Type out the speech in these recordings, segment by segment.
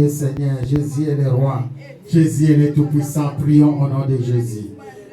Seigneur, Jésus est le roi, Jésus est le tout-puissant, prions au nom de Jésus.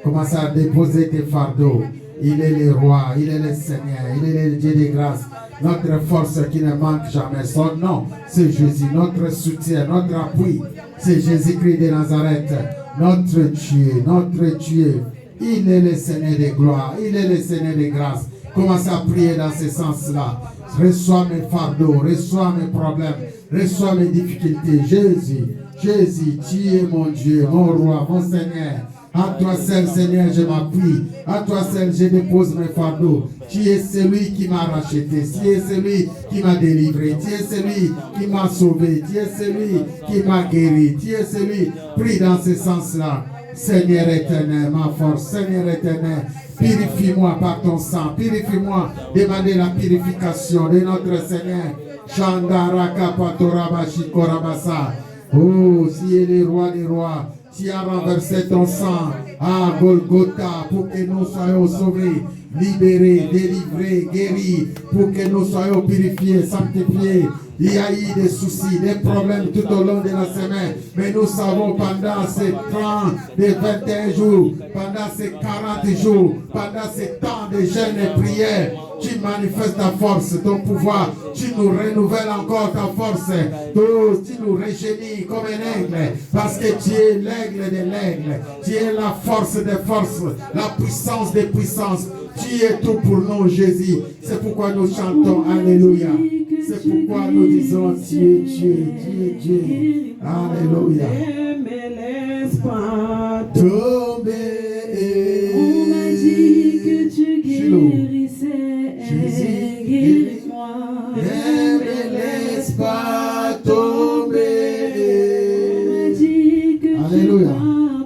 Commence à déposer tes fardeaux. Il est le roi, il est le Seigneur, il est le Dieu de grâce. Notre force qui ne manque jamais. Son nom, c'est Jésus. Notre soutien, notre appui, c'est Jésus-Christ de Nazareth. Notre Dieu, notre Dieu. Il est le Seigneur de gloire, il est le Seigneur de grâce. Commence à prier dans ce sens-là. Reçois mes fardeaux, reçois mes problèmes, reçois mes difficultés. Jésus, Jésus, tu es mon Dieu, mon roi, mon Seigneur. À toi seul, Seigneur, je m'appuie. À toi seul, je dépose mes fardeaux. Tu es celui qui m'a racheté. Tu es celui qui m'a délivré. Tu es celui qui m'a sauvé. Tu es celui qui m'a guéri. Tu es celui, prie dans ce sens-là. Seigneur éternel, ma force, Seigneur éternel, purifie-moi par ton sang, purifie-moi, demandez la purification de notre Seigneur. Chandaraka Patorabashi Korabasa. Oh, tu es le roi des rois, tu as renversé ton sang à Golgotha pour que nous soyons sauvés, libérés, délivrés, guéris, pour que nous soyons purifiés, sanctifiés. Il y a eu des soucis, des problèmes tout au long de la semaine. Mais nous savons pendant ces 30, des 21 jours, pendant ces 40 jours, pendant ces temps de jeûne et prière, tu manifestes ta force, ton pouvoir. Tu nous renouvelles encore ta force. Tu nous régénis comme un aigle. Parce que tu es l'aigle de l'aigle. Tu es la force des forces, la puissance des puissances. Tu es tout pour nous, Jésus. C'est pourquoi nous chantons Alléluia. C'est pourquoi nous disons Dieu, Dieu, Dieu, Dieu. Alléluia. Ne me laisse pas tomber. On m'a dit que tu guérissais. Guéris-moi. Ne me laisse pas tomber. On m'a dit que Alléluia. tu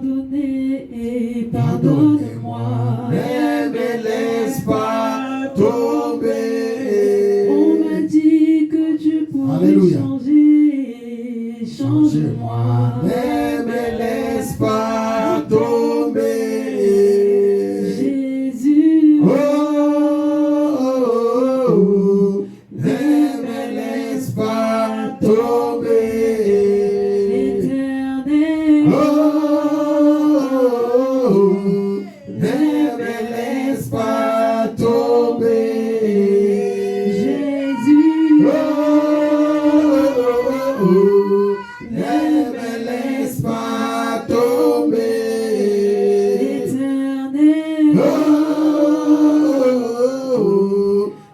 pardonnais. Pardonne-moi. Ne me laisse pas tomber. Alléluia. Change-moi, ne me laisse pas tomber. Jésus, oh, oh, oh, ne me laisse pas tomber. Éternel, oh, oh, oh, ne me laisse pas tomber. Jésus, ne me laisse pas tomber. Éternel,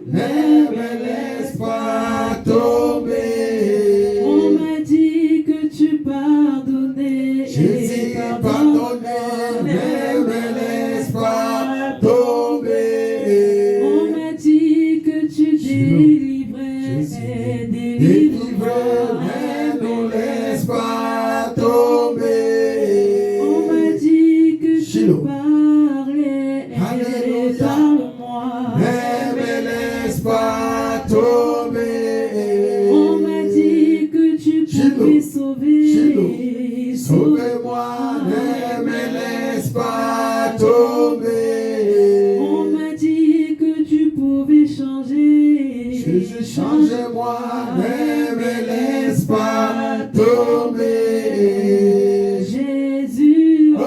ne me laisse pas tomber. on m'a dit que tu pardonnais. Jésus pardonne, ne me laisse pas tomber. On m'a dit que tu délivrais. Délivre, ne nous laisse pas tomber. On m'a dit que tu Shiloh. parlais. Alléluia. Parle-moi. Ne me laisse pas tomber. On m'a dit que tu pouvais sauver. Shiloh. Sauve-moi, ne me laisse pas tomber. On m'a dit que tu pouvais changer. Jésus, change-moi, ne me laisse pas tomber. Jésus, oh,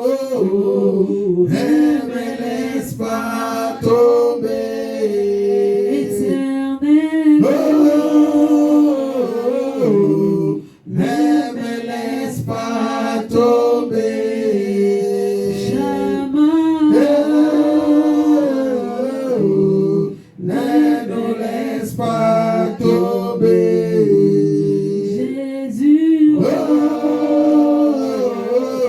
oh, oh, ne me laisse pas tomber. éternel, oh, oh, oh, ne me laisse pas tomber. Ne nous laisse pas tomber. Jésus, oh, oh,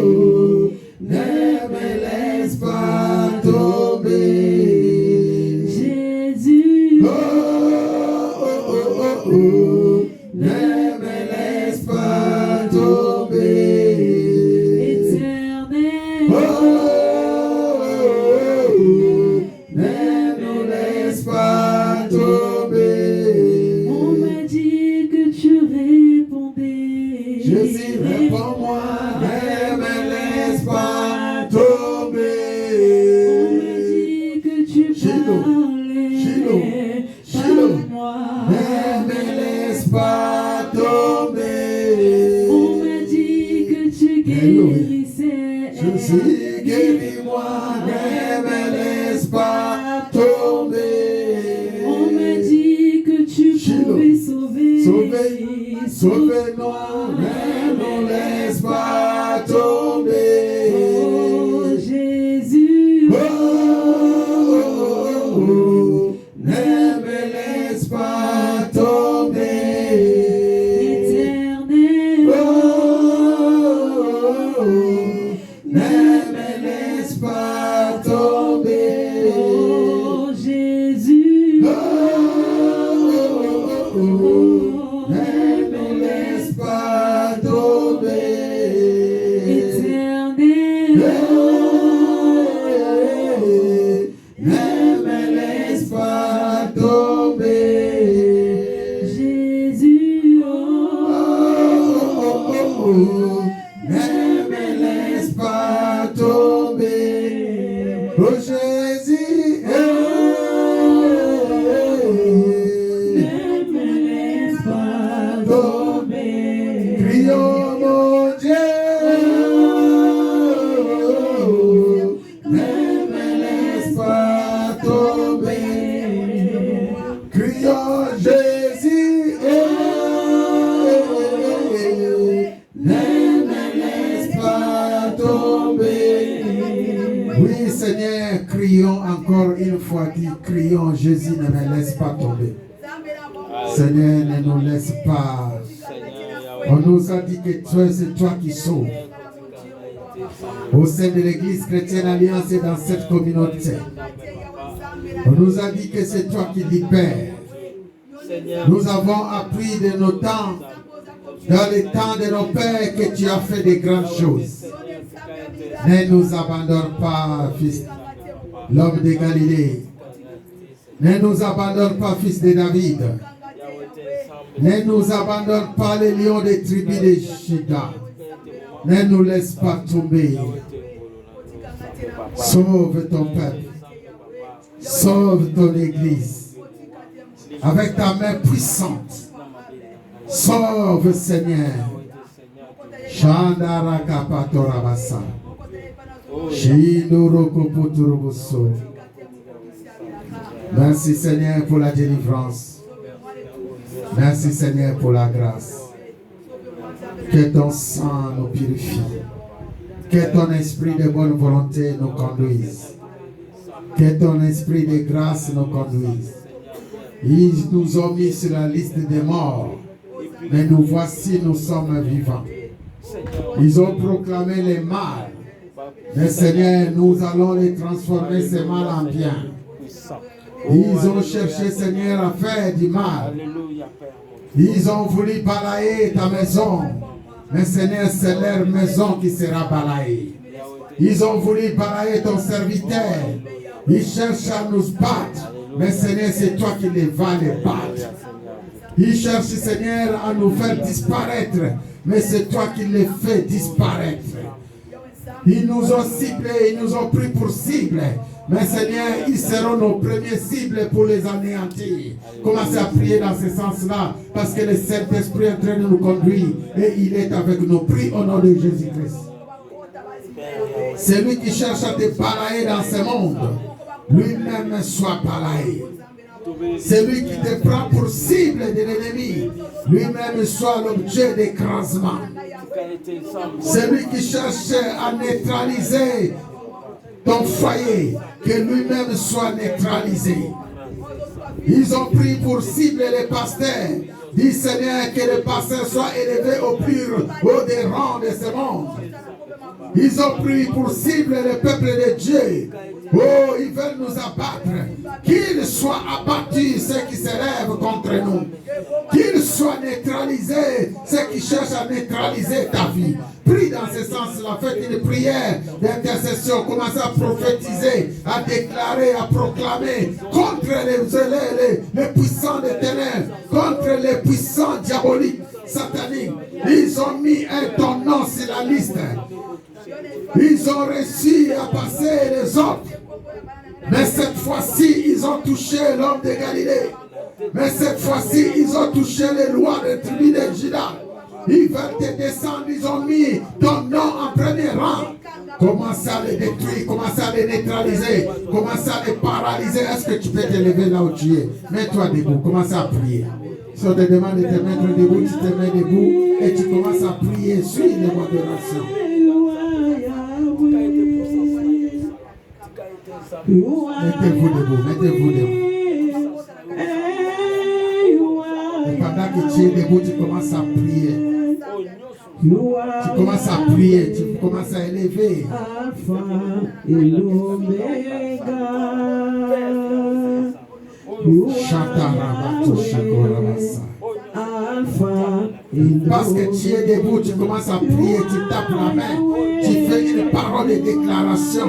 oh, ne me laisse pas tomber. Jésus, oh, oh, oh, oh, ne me laisse pas tomber. éternel, oh, oh, oh, ne nous laisse pas tomber. on m'a dit que tu répondais. Jésus, réponds-moi, ne me laisse pas tomber. On m'a dit que tu parlais. Shiloh. Parle-moi. Ne me laisse pas On m'a dit que tu guérissais. Je suis guéri, moi, ne me laisse pas tomber. On m'a dit que tu pouvais sauver. Sauve-nous, ne nous laisse pas tomber. Oh Jésus, Ne me laisse pas tomber. éternel. Ne me laisse pas tomber. Oh Jésus, Ne me laisse pas tomber. éternel. Ne me laisse pas tomber. Jésus, Ne me laisse pas tomber. Oh Jésus, ne me laisse pas tomber. crions mon Dieu. Ne me laisse pas tomber. Crions Jésus. Ne me laisse pas tomber. Oui, Seigneur, crions encore une fois. Crions Jésus, ne me laisse pas tomber. Seigneur, ne nous laisse pas. On nous a dit que c'est toi qui sauves. Au sein de l'Église chrétienne Alliance et dans cette communauté, on nous a dit que c'est toi qui libères. Nous avons appris de nos temps, dans les temps de nos pères, que tu as fait de grandes choses. Ne nous abandonne pas, fils, l'homme de Galilée. Ne nous abandonne pas, fils de David. Ne nous abandonne pas, les lions des tribus de Juda. Ne nous laisse pas tomber. Sauve ton peuple. Sauve ton église. Avec ta main puissante. Sauve, Seigneur. Chandara kapatorabasa. Shindorokopoturoboso. Merci, Seigneur, pour la délivrance. Merci, Seigneur, pour la grâce. Que ton sang nous purifie. Que ton esprit de bonne volonté nous conduise. Que ton esprit de grâce nous conduise. Ils nous ont mis sur la liste des morts. Mais nous voici, nous sommes vivants. Ils ont proclamé les mal. Mais Seigneur, nous allons les transformer, ces mal, en bien. Ils ont cherché, Seigneur, à faire du mal. Ils ont voulu balayer ta maison. Mais Seigneur, c'est leur maison qui sera balayée. Ils ont voulu balayer ton serviteur. Ils cherchent à nous battre. Mais Seigneur, c'est toi qui les vas les battre. Ils cherchent, Seigneur, à nous faire disparaître. Mais c'est toi qui les fais disparaître. Ils nous ont ciblés, ils nous ont pris pour cible. Mais Seigneur, ils seront nos premiers cibles pour les anéantir. Commencez à prier dans ce sens-là, parce que le Saint-Esprit est en train de nous conduire et il est avec nous. Prie au nom de Jésus-Christ. Celui qui cherche à te balayer dans ce monde, lui-même soit balayé. Celui qui te prend pour cible de l'ennemi, lui-même soit l'objet d'écrasement. Celui qui cherche à neutraliser ton foyer, que lui-même soit neutralisé. Ils ont pris pour cible les pasteurs. Dis Seigneur, que les pasteurs soient élevés au plus haut des rangs de ce monde. Ils ont pris pour cible le peuple de Dieu. Oh, ils veulent nous abattre. Qu'ils soient abattus, ceux qui se lèvent contre nous. Qu'ils soient neutralisés, ceux qui cherchent à neutraliser ta vie. Prie dans ce sens-là, faites une prière d'intercession. Commencez à prophétiser, à déclarer, à proclamer contre les puissants des ténèbres, contre les puissants diaboliques, sataniques. Ils ont mis ton nom sur la liste. Ils ont réussi à passer les autres. Mais cette fois-ci, ils ont touché l'homme de Galilée. Mais cette fois-ci, ils ont touché les lois des tribus de Juda. Ils veulent te descendre, ils ont mis ton nom en premier rang. Commence à les détruire, commence à les neutraliser, commence à les paralyser. Est-ce que tu peux te lever là où tu es? Mets-toi debout, commence à prier. Si on te demande de te mettre debout, tu te mets debout et tu commences à prier. Suis les modérations. Mettez-vous debout, mettez-vous debout. Et pendant que tu es debout, tu commences à prier. Tu commences à prier, tu commences à élever. Alpha et l'Oméga. Parce que tu es debout, tu commences à prier, tu tapes la main, tu fais une parole de déclaration.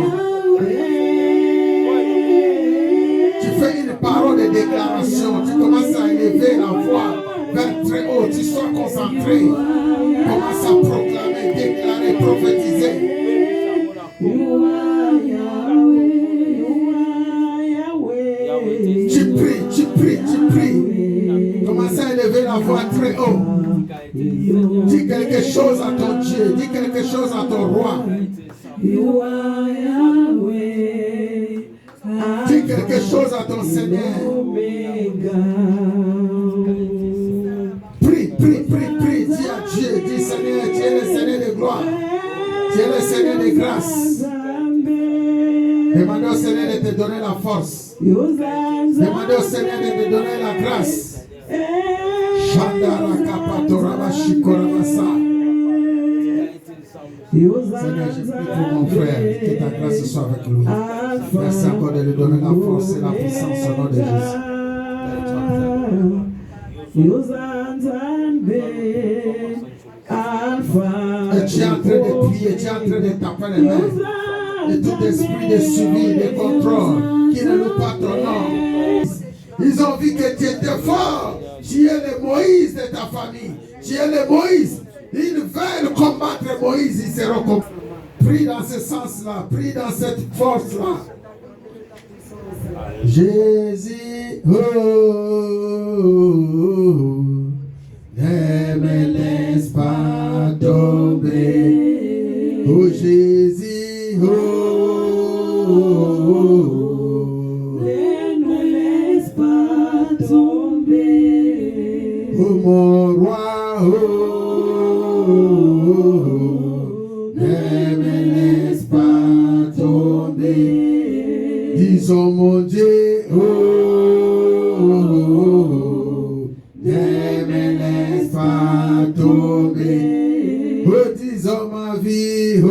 Tu fais une parole de déclaration, tu commences à élever la voix vers très haut, tu sois concentré. Commence à proclamer, déclarer, prophétiser. Tu pries, tu pries, tu pries. Commence à élever la voix très haut. Dis quelque chose à ton Dieu, dis quelque chose à ton roi. Dis quelque chose à ton Seigneur. Prie, prie, prie, prie. Dis à Dieu, dis Seigneur, tu es le Seigneur de gloire. Tu es le Seigneur de grâce. Demandez au Seigneur de te donner la force. Demandez au Seigneur de te donner la grâce. Shandara kapatoraba shikorabasa. Seigneur, je prie pour mon frère, que ta grâce soit avec lui. Merci encore de lui donner la force et la puissance au nom de Jésus. Et tu es en train de prier, tu es en train de taper les mains. Et tout esprit de suivi, de contrôle, qui ne loue pas ton nom. Ils ont vu que tu étais fort. Tu es le Moïse de ta famille. Tu es le Moïse. Ils veulent combattre Moïse, ils seront combattus. Prie dans ce sens-là, prie dans cette force-là. Jésus, oh, ne me laisse pas tomber. Oh Jésus, oh, ne me laisse pas tomber. Oh mon roi, oh, ne me laisse pas tomber. Disons mon Dieu, oh, ne me laisse pas tomber. Oh, disons ma vie, oh,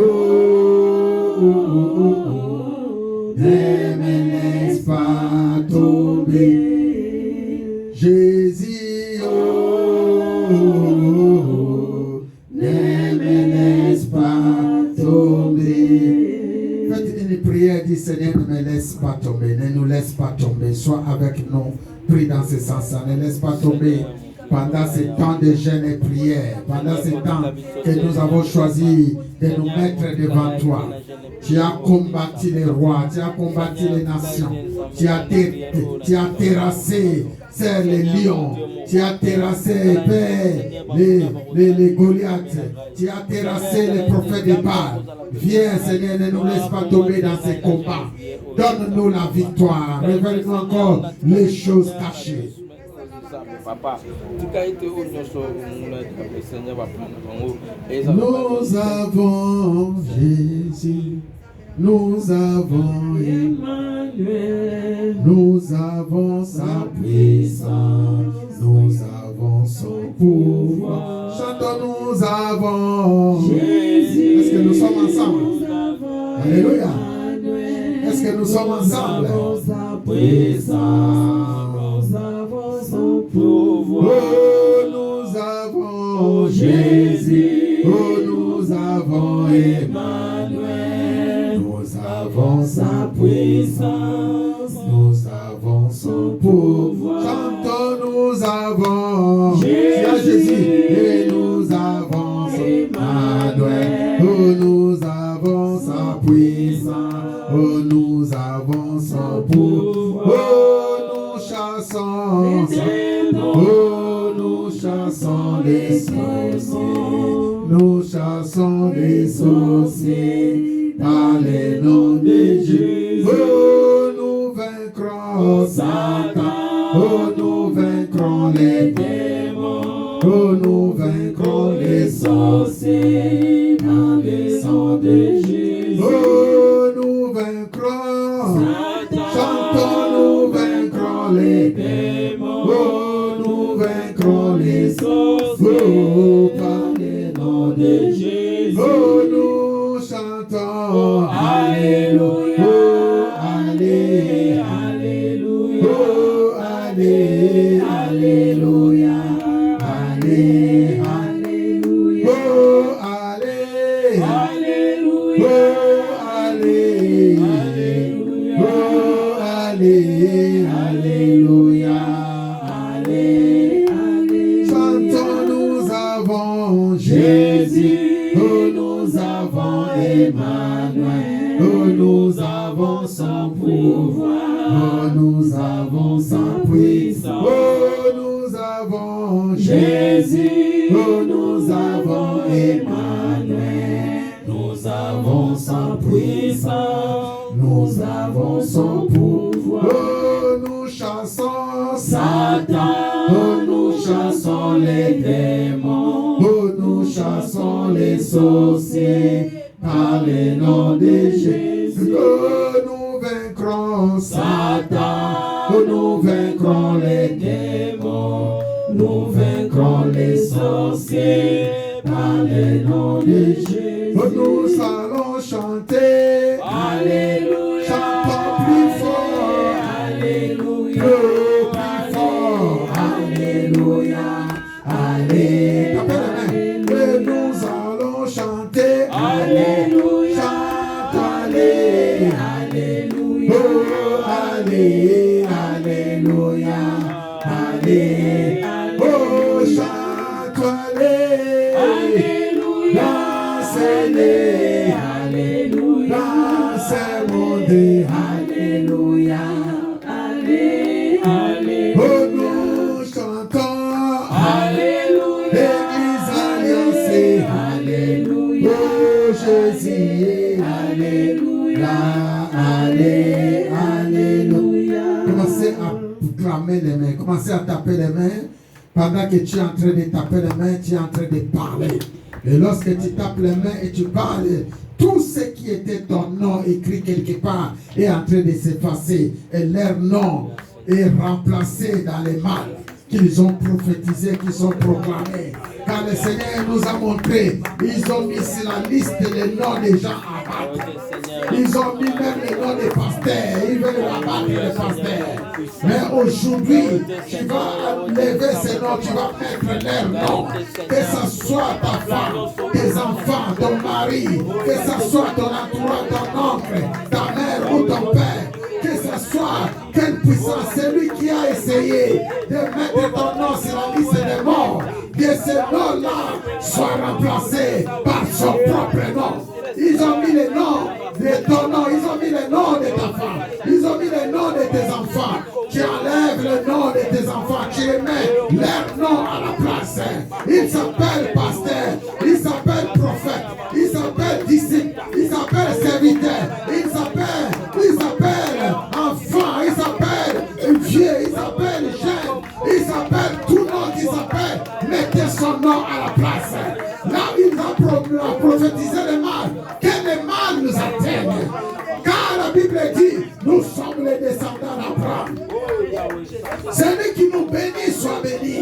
ne me laisse pas tomber. Jésus, oh, ne me laisse pas tomber. Faites une prière, dit Seigneur, ne me laisse pas tomber, ne nous laisse pas tomber. Sois avec nous, prie dans ce sens-là, ne laisse pas tomber. Pendant ce temps de jeûne et prière, pendant ce temps que nous avons choisi de nous mettre devant toi, tu as combattu les rois, tu as combattu les nations, tu as terrassé les lions, tu as terrassé les Goliaths, tu as terrassé les prophètes de Baal. Viens Seigneur, ne nous laisse pas tomber dans ces combats. Donne-nous la victoire, révèle-nous encore les choses cachées. Nous avons Jésus, nous avons Emmanuel, nous avons sa puissance, nous avons son pouvoir. Chantons, nous avons Jésus. Est-ce que nous sommes ensemble? Alléluia. Est-ce que nous sommes ensemble? Sa puissance, nous avons son pouvoir. Oh, nous avons Jésus. Oh, nous avons Emmanuel. Nous avons sa puissance. Nous avons son pouvoir. Chantons, nous avons Jésus. Et nous avons Emmanuel. Oh, nous avons sa puissance. Oh, nous avons son pouvoir. Oh, nous chassons. Oh, nous chassons les les sorciers. Nous chassons les sorciers par le nom de Jésus. Oh, nous vaincrons Satan. Oh, nous vaincrons les démons. Oh, nous vaincrons les sorciers par le sang de Jésus. Oh, nous vaincrons Satan. Chantons, nous vaincrons les démons. Oh, nous vaincrons les sorciers par le nom de Jésus. Oh, nous chantons Alléluia. Oh, Alléluia. Alléluia. Oh, Alléluia. Alléluia. Alléluia. Oh, Alléluia. Alléluia. Oh, Alléluia. Alléluia. Chantons, nous avons Jésus. Oh, nous avons Emmanuel. Oh, nous avons son pouvoir. Oh, nous avons son puissance. Oh, nous avons Jésus. Oh, nous avons Emmanuel. Nous avons son puissance. Nous avons son pouvoir. Oh, nous chassons Satan. Oh, nous chassons les démons. Oh, nous chassons les sorciers par le nom de Jésus. Oh, nous vaincrons Satan. Oh, nous vaincrons les démons. Nous vaincrons les sorciers par le nom de Jésus. Oh, nous allons chanter Alléluia. Chantons plus fort Alléluia. Plus fort Alléluia. Alléluia. Et nous allons chanter Alléluia. Chante Alléluia. Alléluia. Oh, Alléluia. Alléluia. Alléluia. Oh, chante Alléluia. Dansez-les. Alléluia. Dansez mon Dieu. Alléluia. Alléluia. Oh, nous chantons Alléluia. L'église alliancée. Alléluia. Oh, Jésus. Alléluia. Alléluia. Commencez à clamer les mains. Commencez à taper les mains. Pendant que tu es en train de taper les mains, tu es en train de parler. Et lorsque tu tapes les mains et tu parles, tout ce qui était ton nom écrit quelque part est en train de s'effacer. Et leur nom est remplacé dans les mal qu'ils ont prophétisé, qu'ils ont proclamé. Car le Seigneur nous a montré, ils ont mis sur la liste les noms des gens à battre. Ils ont mis même les noms des pasteurs. Ils veulent abattre les pasteurs. Mais aujourd'hui, tu vas lever ces noms, tu vas mettre leurs noms. Que ce soit ta femme, tes enfants, ton mari, que ce soit ton entourage, ton oncle, ta mère ou ton père. Que ce soit quelle puissance, celui qui a essayé de mettre ton nom sur la liste des morts, que ce nom-là soit remplacé par son propre nom. Ils ont mis les noms de ton nom, ils ont mis les noms de ta femme, ils ont mis les noms de tes enfants. Tu enlèves le nom de tes enfants, tu les mets leur nom à la place. Ils s'appellent pasteur, ils s'appellent prophète, ils s'appellent disciple, ils s'appellent serviteur, ils s'appellent enfant, ils s'appellent vieux, ils s'appellent jeune, ils s'appellent tout nom qui s'appelle. Mettez son nom à la place. Là, il va prophétiser le mal. Que le mal nous atteigne. Car la Bible dit, nous sommes les descendants d'Abraham. Celui qui nous bénit soit béni.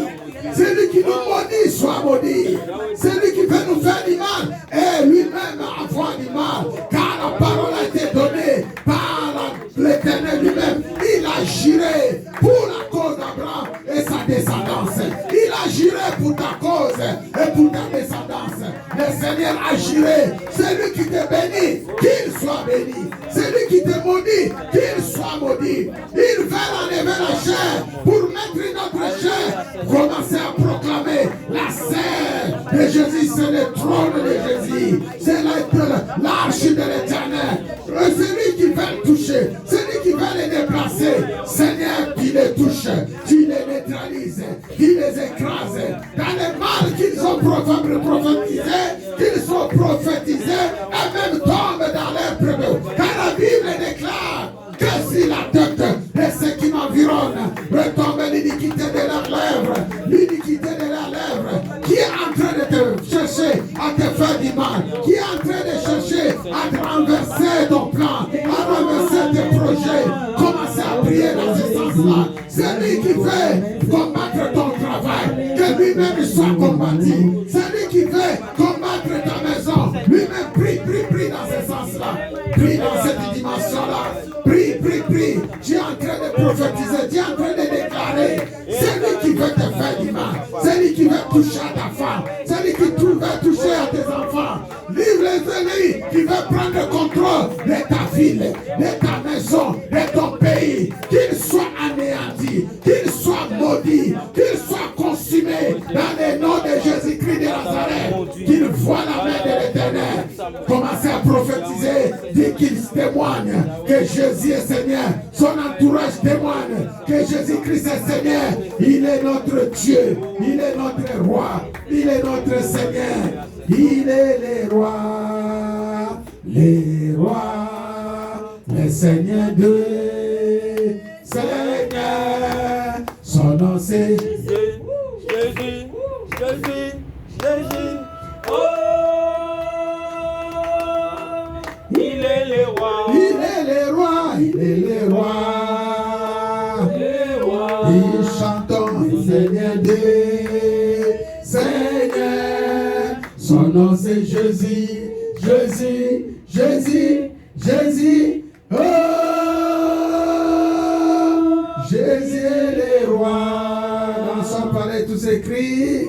Celui qui nous maudit soit maudit. Celui qui veut nous faire du mal et lui-même avoir du mal. Car la parole a été donnée par l'Éternel lui-même. Il a juré pour la cause d'Abraham et sa descendance. Il a juré pour ta cause et pour ta descendance. Le Seigneur a juré. Celui qui te bénit, qu'il soit béni. Celui qui te maudit, qu'il soit maudit. Il veut enlever la chair pour mettre une autre chair. Commencez à proclamer la chair de Jésus. C'est le trône de Jésus. C'est l'arche de l'Éternel. Celui qui veut le toucher, celui qui veut les déplacer, Seigneur, tu les touches, tu les neutralises, tu les écrases. Dans le mal qu'ils proverbes prophétisés, qu'ils soient prophétisés et même tombent dans leur prébeux. Car la Bible déclare que si la tête de ceux qui m'environnent retombe l'iniquité de leurs lèvres, l'iniquité de leurs lèvres, qui est en train de te chercher à te faire du mal, qui est en train de chercher à te renverser ton plan, à renverser tes projets, commencez à prier dans ce sens-là. C'est lui qui veut combattre ton travail, que lui-même soit combattu. C'est lui qui veut combattre ta maison, lui-même prie dans ce sens-là. Prie dans cette dimension-là. Prie. Tu es en train de prophétiser, tu es en train de déclarer. C'est lui qui veut te faire du mal. C'est lui qui veut toucher à ta femme. C'est lui qui veut toucher à tes enfants. Livre-les, qui veut prendre le contrôle de ta ville, de ta maison, de ton pays. Qu'il soit anéanti, qu'il soit maudit, qu'il soit consumé dans le nom de Jésus-Christ de Nazareth. Qu'il voit la main de l'Éternel. Commencez à prophétiser, dit qu'il témoigne que Jésus est Seigneur. Son entourage témoigne que Jésus-Christ est Seigneur. Il est notre Dieu, il est notre roi, il est notre Seigneur. Il est les rois, les seigneurs de Seigneur. Son nom c'est Jésus. Oh, il est le roi. Il est les rois. Il chantons Seigneur des Seigneurs. Son nom c'est Jésus. Oh, Jésus est le roi. Dans son palais tous ces cris.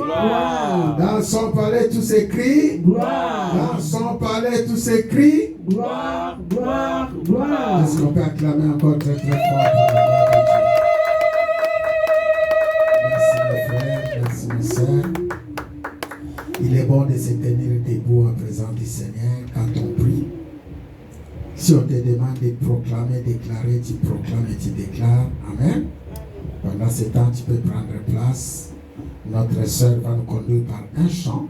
Dans son palais tous ces cris. Dans son palais tous ces cris. Gloire. Est-ce qu'on peut acclamer encore très très fort pour la gloire de Dieu? Merci mes frères, merci mes sœurs. Il est bon de se tenir debout en présence du Seigneur quand on prie. Si on te demande de proclamer, déclarer, tu proclames et tu déclares. Amen. Pendant ce temps, tu peux prendre place. Notre sœur va nous conduire par un chant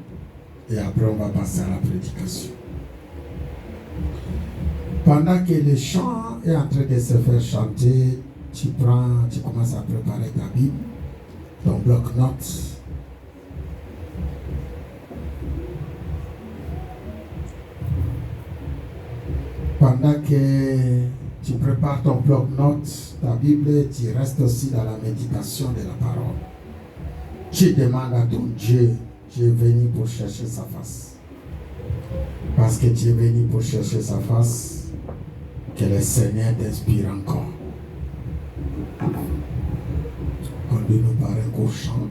et après on va passer à la prédication. Pendant que le chant est en train de se faire chanter, tu commences à préparer ta Bible, ton bloc-notes. Pendant que tu prépares ton bloc-notes, ta Bible, tu restes aussi dans la méditation de la parole. Tu demandes à ton Dieu, tu es venu pour chercher sa face. Parce que tu es venu pour chercher sa face, que le Seigneur t'inspire encore. Conduis-nous par un court chant.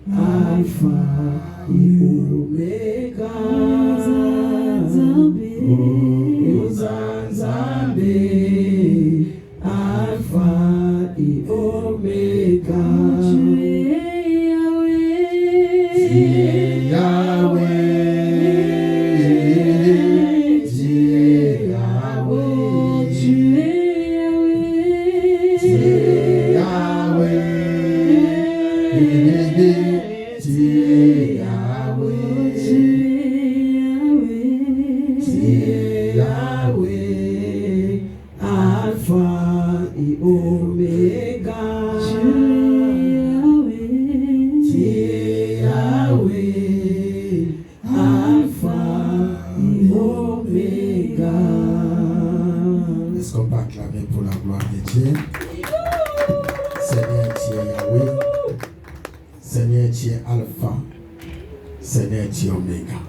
Alpha et Omega. Est-ce qu'on peut acclamer pour la gloire de Dieu? Seigneur, tu es Yahweh. Seigneur, tu es Alpha. Seigneur, tu es Oméga.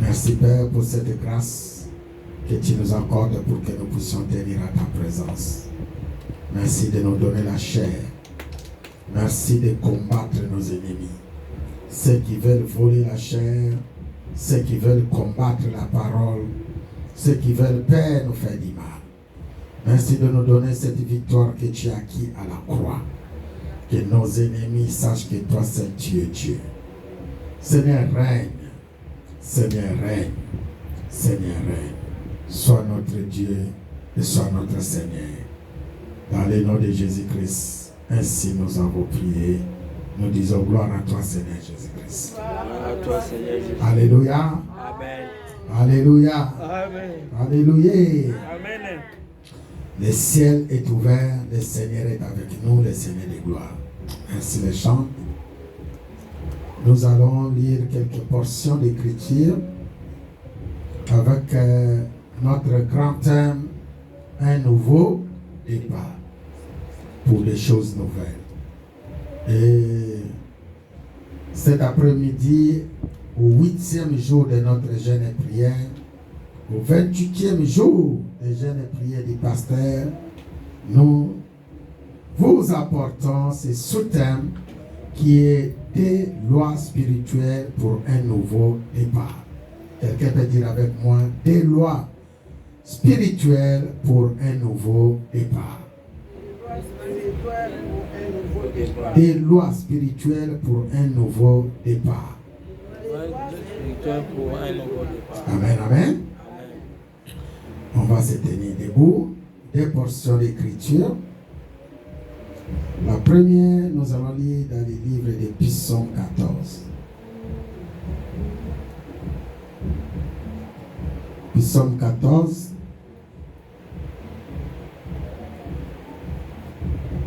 Merci Père pour cette grâce que tu nous accordes pour que nous puissions tenir à ta présence. Merci de nous donner la chair. Merci de combattre nos ennemis. Ceux qui veulent voler la chair, ceux qui veulent combattre la parole, ceux qui veulent, Père, nous faire du mal. Merci de nous donner cette victoire que tu as acquis à la croix. Que nos ennemis sachent que toi, seul, tu es Dieu. Seigneur, règne. Seigneur, règne. Seigneur, règne. Sois notre Dieu et sois notre Seigneur. Dans le nom de Jésus-Christ, ainsi nous avons prié. Nous disons gloire à toi, Seigneur Jésus-Christ. Gloire à toi, Seigneur Jésus. Alléluia. Amen. Alléluia. Amen. Alléluia. Amen. Le ciel est ouvert, le Seigneur est avec nous, le Seigneur de gloire. Ainsi les chants. Nous allons lire quelques portions d'écriture avec notre grand thème, un nouveau départ pour les choses nouvelles. Et cet après-midi, au 8e jour de notre jeûne et prière, au 28e jour de jeûne et prière du pasteur, nous vous apportons ce sous-thème qui est des lois spirituelles pour un nouveau départ. Quelqu'un peut dire avec moi, des lois spirituelles pour un nouveau départ. Des lois spirituelles pour un nouveau départ. Amen, amen. On va se tenir debout. Des portions d'écriture. La première, nous allons lire dans les livres de Psaume 14. Psaume 14.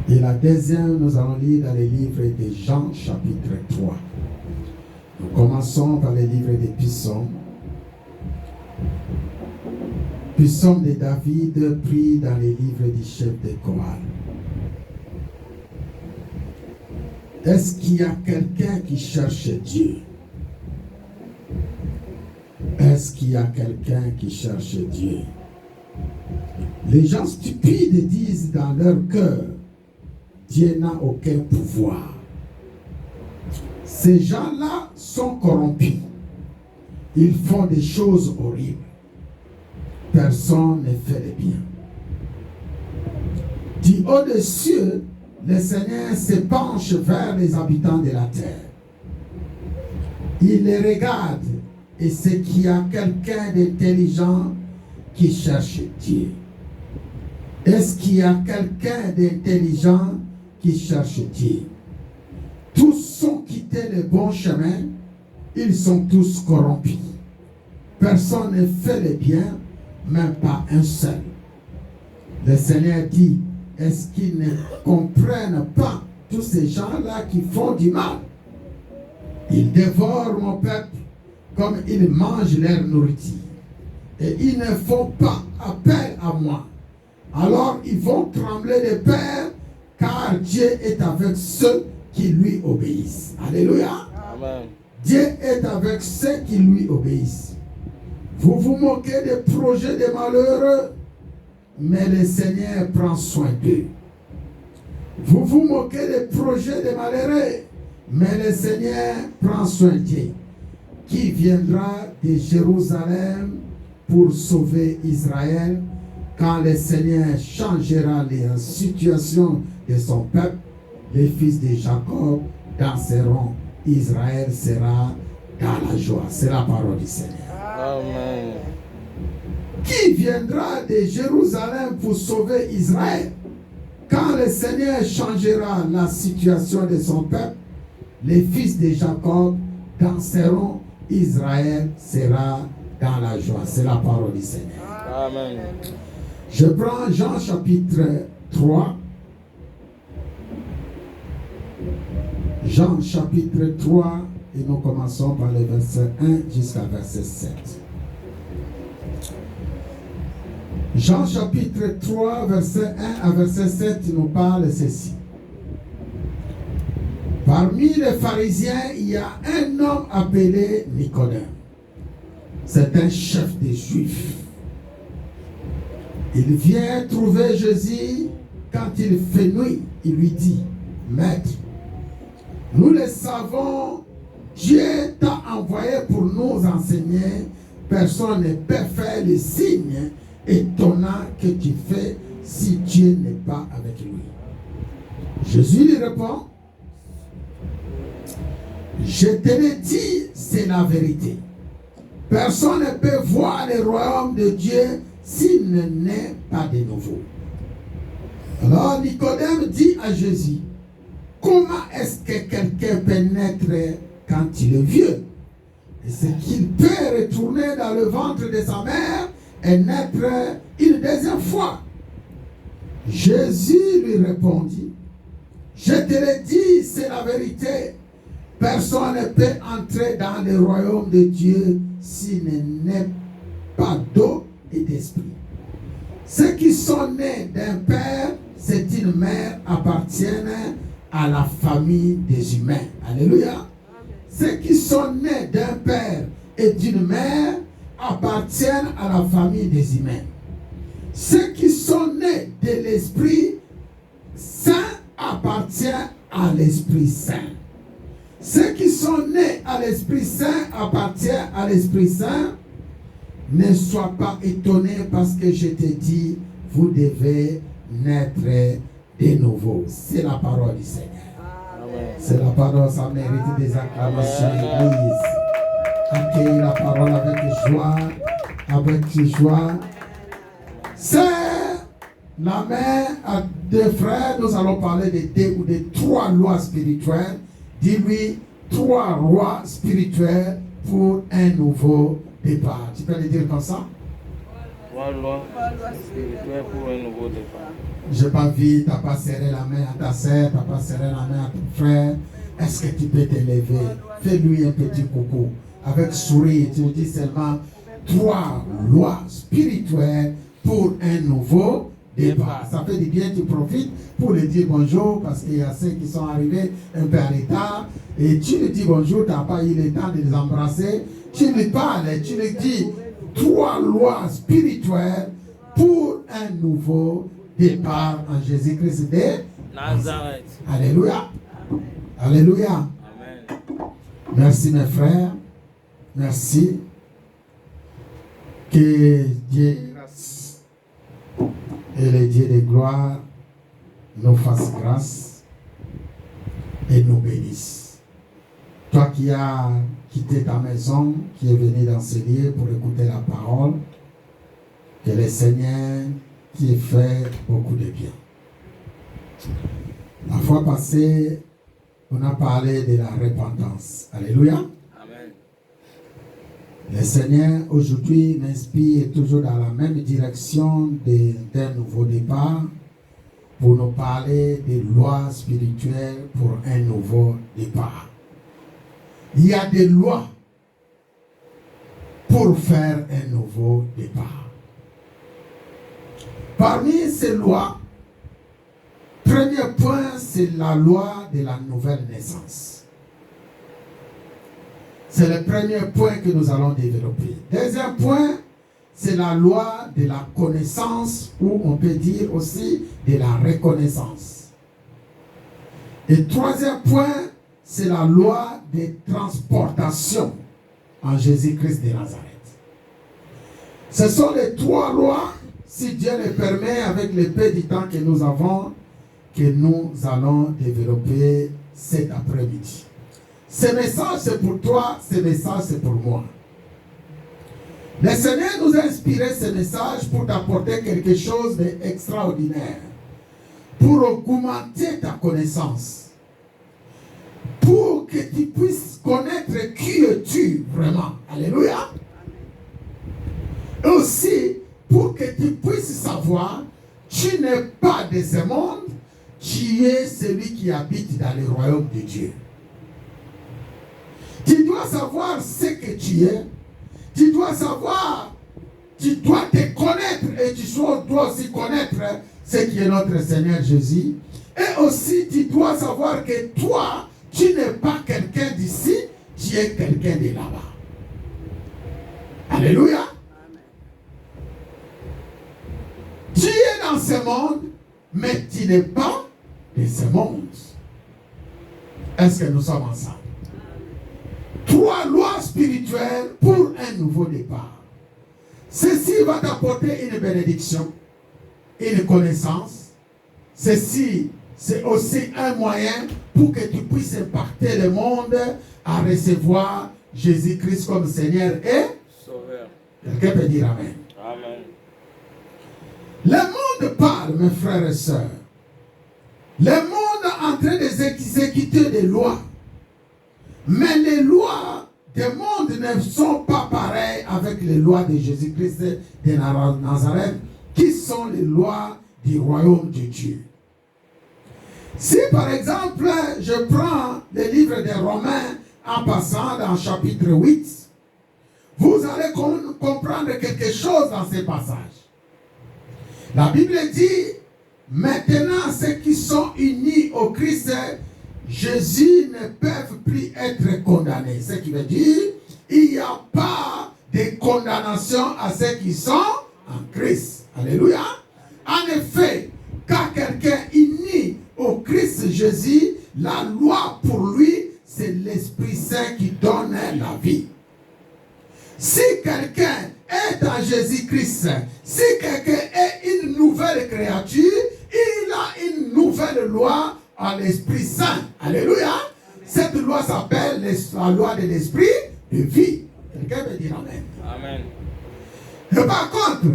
Et la deuxième, nous allons lire dans les livres de Jean, chapitre 3. Nous commençons par les livres de Psaume. Psaume de David pris dans les livres du chef de chorale. Est-ce qu'il y a quelqu'un qui cherche Dieu? Est-ce qu'il y a quelqu'un qui cherche Dieu? Les gens stupides disent dans leur cœur, Dieu n'a aucun pouvoir. Ces gens-là sont corrompus. Ils font des choses horribles. Personne ne fait le bien. Du haut des cieux, le Seigneur se penche vers les habitants de la terre. Il les regarde et c'est qu'il y a quelqu'un d'intelligent qui cherche Dieu. Est-ce qu'il y a quelqu'un d'intelligent qui cherche Dieu? Tous ont quitté le bon chemin, ils sont tous corrompus. Personne ne fait le bien, même pas un seul. Le Seigneur dit, est-ce qu'ils ne comprennent pas tous ces gens-là qui font du mal? Ils dévorent mon peuple comme ils mangent leur nourriture. Et ils ne font pas appel à moi. Alors ils vont trembler de peur, car Dieu est avec ceux qui lui obéissent. Alléluia. Amen. Dieu est avec ceux qui lui obéissent. Vous vous moquez des projets des malheureux, mais le Seigneur prend soin d'eux. Vous vous moquez des projets des malheureux, mais le Seigneur prend soin d'eux. Qui viendra de Jérusalem pour sauver Israël? Quand le Seigneur changera les situations de son peuple, les fils de Jacob danseront. Israël sera la joie. C'est la parole du Seigneur. Amen. Qui viendra de Jérusalem pour sauver Israël? Quand le Seigneur changera la situation de son peuple, les fils de Jacob danseront, Israël sera dans la joie. C'est la parole du Seigneur. Amen. Je prends Jean chapitre 3. Jean chapitre 3 et nous commençons par le verset 1 jusqu'à verset 7. Jean chapitre 3 verset 1 à verset 7 nous parle ceci. Parmi les pharisiens, il y a un homme appelé Nicodème. C'est un chef des Juifs. Il vient trouver Jésus quand il fait nuit. Il lui dit, Maître, nous le savons, Dieu t'a envoyé pour nous enseigner. Personne ne peut faire les signes étonnants que tu fais si Dieu n'est pas avec lui. Jésus lui répond, je te l'ai dit, c'est la vérité. Personne ne peut voir le royaume de Dieu s'il ne naît pas de nouveau. Alors Nicodème dit à Jésus, comment est-ce que quelqu'un peut naître quand il est vieux? Est-ce qu'il peut retourner dans le ventre de sa mère et naître une deuxième fois? Jésus lui répondit, je te l'ai dit, c'est la vérité. Personne ne peut entrer dans le royaume de Dieu s'il ne naît pas d'eau et d'esprit. Ceux qui sont nés d'un père, c'est une mère, appartiennent à la famille des humains. Alléluia. Ceux qui sont nés d'un père et d'une mère appartiennent à la famille des humains. Ceux qui sont nés de l'Esprit Saint appartiennent à l'Esprit Saint. Ceux qui sont nés à l'Esprit Saint appartiennent à l'Esprit Saint. Ne sois pas étonné parce que je te dis, vous devez naître de nouveau. C'est la parole du Seigneur. C'est la parole, ça mérite des acclamations d'église. Accueillez la parole avec joie. C'est la main à deux frères. Nous allons parler de deux ou de trois lois spirituelles. Dis-lui, 3 lois spirituelles pour un nouveau départ. Tu peux le dire comme ça? 3 lois spirituelles pour un nouveau départ. Je n'ai pas vu, tu n'as pas serré la main à ta sœur, tu n'as pas serré la main à ton frère. Est-ce que tu peux te lever? Fais-lui un petit coucou. Avec sourire, tu lui dis seulement 3 lois spirituelles pour un nouveau départ. Ça fait du bien, tu profites pour lui dire bonjour parce qu'il y a ceux qui sont arrivés un peu en retard. Et tu lui dis bonjour, tu n'as pas eu le temps de les embrasser. Tu lui parles, tu lui dis 3 lois spirituelles pour un nouveau départ en Jésus-Christ de Nazareth. Alléluia. Alléluia. Amen. Merci mes frères. Merci. Que Dieu et le Dieu de gloire nous fasse grâce et nous bénisse. Toi qui as quitté ta maison, qui est venu dans ce lieu pour écouter la parole, que le Seigneur qui fait beaucoup de bien. La fois passée, on a parlé de la repentance. Alléluia. Amen. Le Seigneur aujourd'hui m'inspire toujours dans la même direction d'un nouveau départ pour nous parler des lois spirituelles pour un nouveau départ. Il y a des lois pour faire un nouveau départ. Parmi ces lois, premier point, c'est la loi de la nouvelle naissance. C'est le premier point que nous allons développer. Deuxième point, c'est la loi de la connaissance, ou on peut dire aussi de la reconnaissance. Et troisième point, c'est la loi de transportation en Jésus-Christ de Nazareth. Ce sont les 3 lois, si Dieu le permet, avec le peu du temps que nous avons, que nous allons développer cet après-midi. Ce message c'est pour toi, ce message c'est pour moi. Le Seigneur nous a inspiré ce message pour t'apporter quelque chose d'extraordinaire, pour augmenter ta connaissance, pour que tu puisses connaître qui es-tu vraiment. Alléluia. Et aussi pour que tu puisses savoir, tu n'es pas de ce monde, tu es celui qui habite dans le royaume de Dieu. Tu dois savoir ce que tu es. Tu dois savoir, tu dois te connaître et tu dois aussi connaître ce qui est notre Seigneur Jésus. Et aussi, tu dois savoir que toi, tu n'es pas quelqu'un d'ici, tu es quelqu'un de là-bas. Alléluia. Tu es dans ce monde, mais tu n'es pas de ce monde. Est-ce que nous sommes ensemble? 3 lois spirituelles pour un nouveau départ. Ceci va t'apporter une bénédiction, une connaissance. Ceci, c'est aussi un moyen pour que tu puisses impacter le monde à recevoir Jésus-Christ comme Seigneur et Sauveur. Quelqu'un peut dire Amen. Amen. Le monde parle, mes frères et sœurs. Le monde est en train d'exécuter des lois. Mais les lois du monde ne sont pas pareilles avec les lois de Jésus-Christ de Nazareth, qui sont les lois du royaume de Dieu. Si par exemple, je prends le livre des Romains en passant dans chapitre 8, vous allez comprendre quelque chose dans ces passages. La Bible dit, maintenant ceux qui sont unis au Christ, Jésus ne peuvent plus être condamnés. Ce qui veut dire, il n'y a pas de condamnation à ceux qui sont en Christ. Alléluia. En effet, quand quelqu'un est uni au Christ Jésus, la loi pour lui, c'est l'Esprit Saint qui donne la vie. Si quelqu'un est en Jésus-Christ, si quelqu'un est une nouvelle créature, il a une nouvelle loi à l'Esprit Saint. Alléluia. Cette loi s'appelle la loi de l'Esprit de vie. Quelqu'un peut dire Amen. Amen. Et par contre,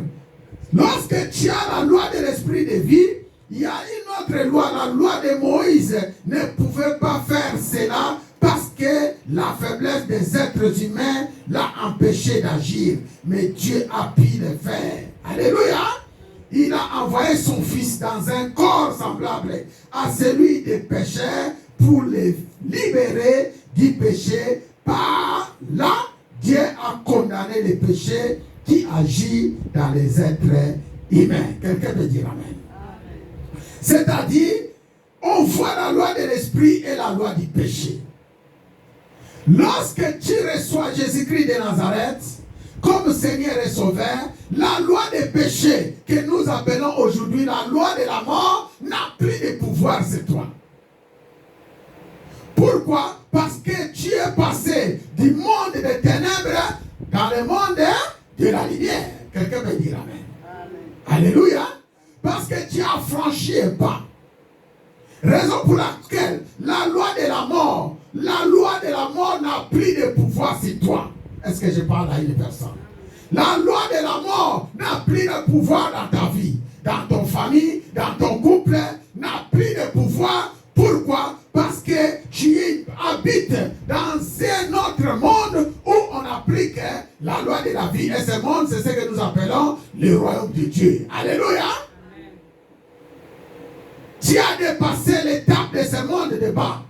lorsque tu as la loi de l'Esprit de vie, il y a une autre loi, la loi de Moïse ne pouvait pas faire cela parce que la faiblesse des êtres humains l'a empêché d'agir. Mais Dieu a pu le faire. Alléluia. Il a envoyé son fils dans un corps semblable à celui des pécheurs pour les libérer du péché. Par là, Dieu a condamné les péchés qui agissent dans les êtres humains. Quelqu'un peut dire Amen. C'est-à-dire, on voit la loi de l'esprit et la loi du péché. Lorsque tu reçois Jésus-Christ de Nazareth comme Seigneur et Sauveur, la loi des péchés que nous appelons aujourd'hui la loi de la mort n'a plus de pouvoir sur toi. Pourquoi? Parce que tu es passé du monde des ténèbres dans le monde de la lumière. Quelqu'un peut dire Amen. Amen. Alléluia. Parce que tu as franchi un pas. Raison pour laquelle la loi de la mort n'a plus de pouvoir sur toi. Est-ce que je parle à une personne? La loi de la mort n'a plus de pouvoir dans ta vie, dans ton famille, dans ton couple, n'a plus de pouvoir. Pourquoi? Parce que tu habites dans un autre monde où on applique la loi de la vie. Et ce monde, c'est ce que nous appelons le royaume de Dieu. Alléluia. Tu as dépassé l'étape de ce monde de bas.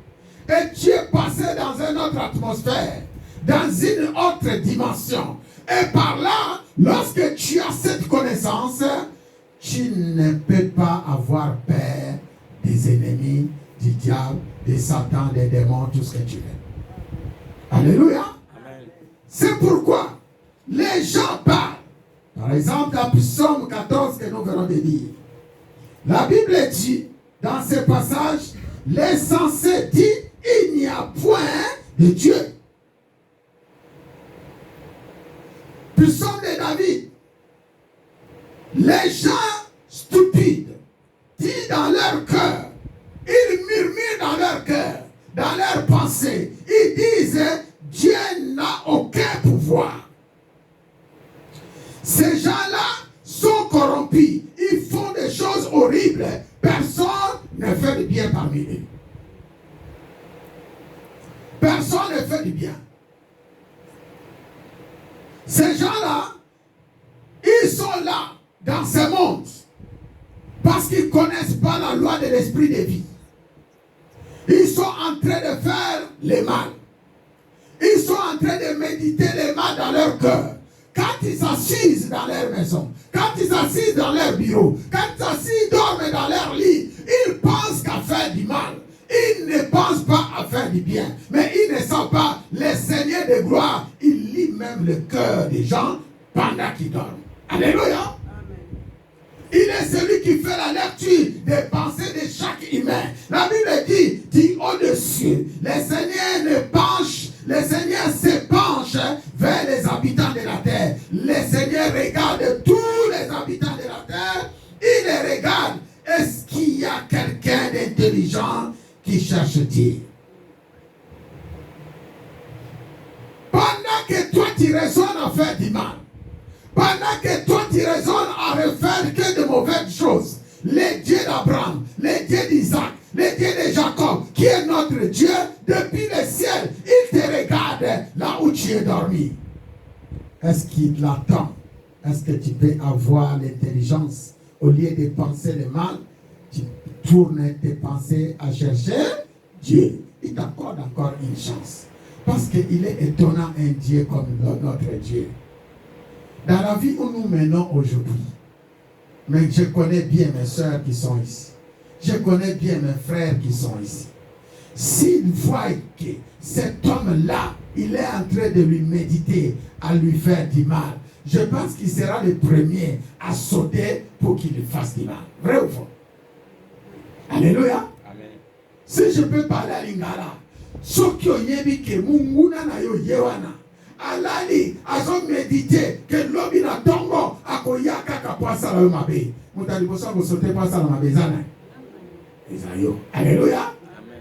Et tu es passé dans une autre atmosphère, dans une autre dimension. Et par là, lorsque tu as cette connaissance, tu ne peux pas avoir peur des ennemis, du diable, de Satan, des démons, tout ce que tu veux. Alléluia. Amen. C'est pourquoi les gens parlent. Par exemple, dans Psaume 14 que nous venons de lire. La Bible dit, dans ce passage, l'essentiel dit, il n'y a point de Dieu. Psaume de David. Les gens stupides disent dans leur cœur, ils murmurent dans leur cœur, dans leur pensée, ils pouvoir. Ces gens-là sont corrompus. Ils font des choses horribles. Personne ne fait du bien parmi eux. Personne ne fait du bien. Ces gens-là, ils sont là, dans ce monde, parce qu'ils ne connaissent pas la loi de l'esprit de vie. Ils sont en train de faire le mal. Ils sont en train de méditer le mal dans leur cœur. Quand ils s'assisent dans leur maison, quand ils s'assisent dans leur bureau, quand ils s'assisent, dorment dans leur lit, ils pensent qu'à faire du mal. Ils ne pensent pas à faire du bien. Mais ils ne savent pas, le Seigneur de gloire, il lit même le cœur des gens pendant qu'ils dorment. Alléluia. Il est celui qui fait la lecture des pensées de chaque humain. La Bible dit au-dessus, le Seigneur se penche vers les habitants de la terre. Le Seigneur regarde tous les habitants de la terre. Il les regarde. Est-ce qu'il y a quelqu'un d'intelligent qui cherche Dieu? Pendant que toi tu raisonnes à faire du mal, pendant que toi tu raisonnes à refaire que de mauvaises choses, le Dieu d'Abraham, le Dieu d'Isaac, le Dieu de Jacob, qui est notre Dieu, depuis le ciel, il te regarde là où tu es dormi. Est-ce qu'il l'attend? Est-ce que tu peux avoir l'intelligence? Au lieu de penser le mal, tu tournes tes pensées à chercher Dieu. Il t'accorde encore une chance. Parce qu'il est étonnant un Dieu comme notre Dieu. Dans la vie où nous menons aujourd'hui, mais je connais bien mes soeurs qui sont ici. Je connais bien mes frères qui sont ici. S'ils voient que cet homme-là, il est en train de lui méditer, à lui faire du mal, je pense qu'il sera le premier à sauter pour qu'il lui fasse du mal. Vrai ou faux? Alléluia. Amen. Si je peux parler à Lingala, ceux qui ont dit que Munguna na yo yewana, alali azo méditer que l'homme na tongo akoyaka kapasa la mabe. Mutali bosa ko sauter pasa la mabe zana. Isayo. Alléluia. Amen.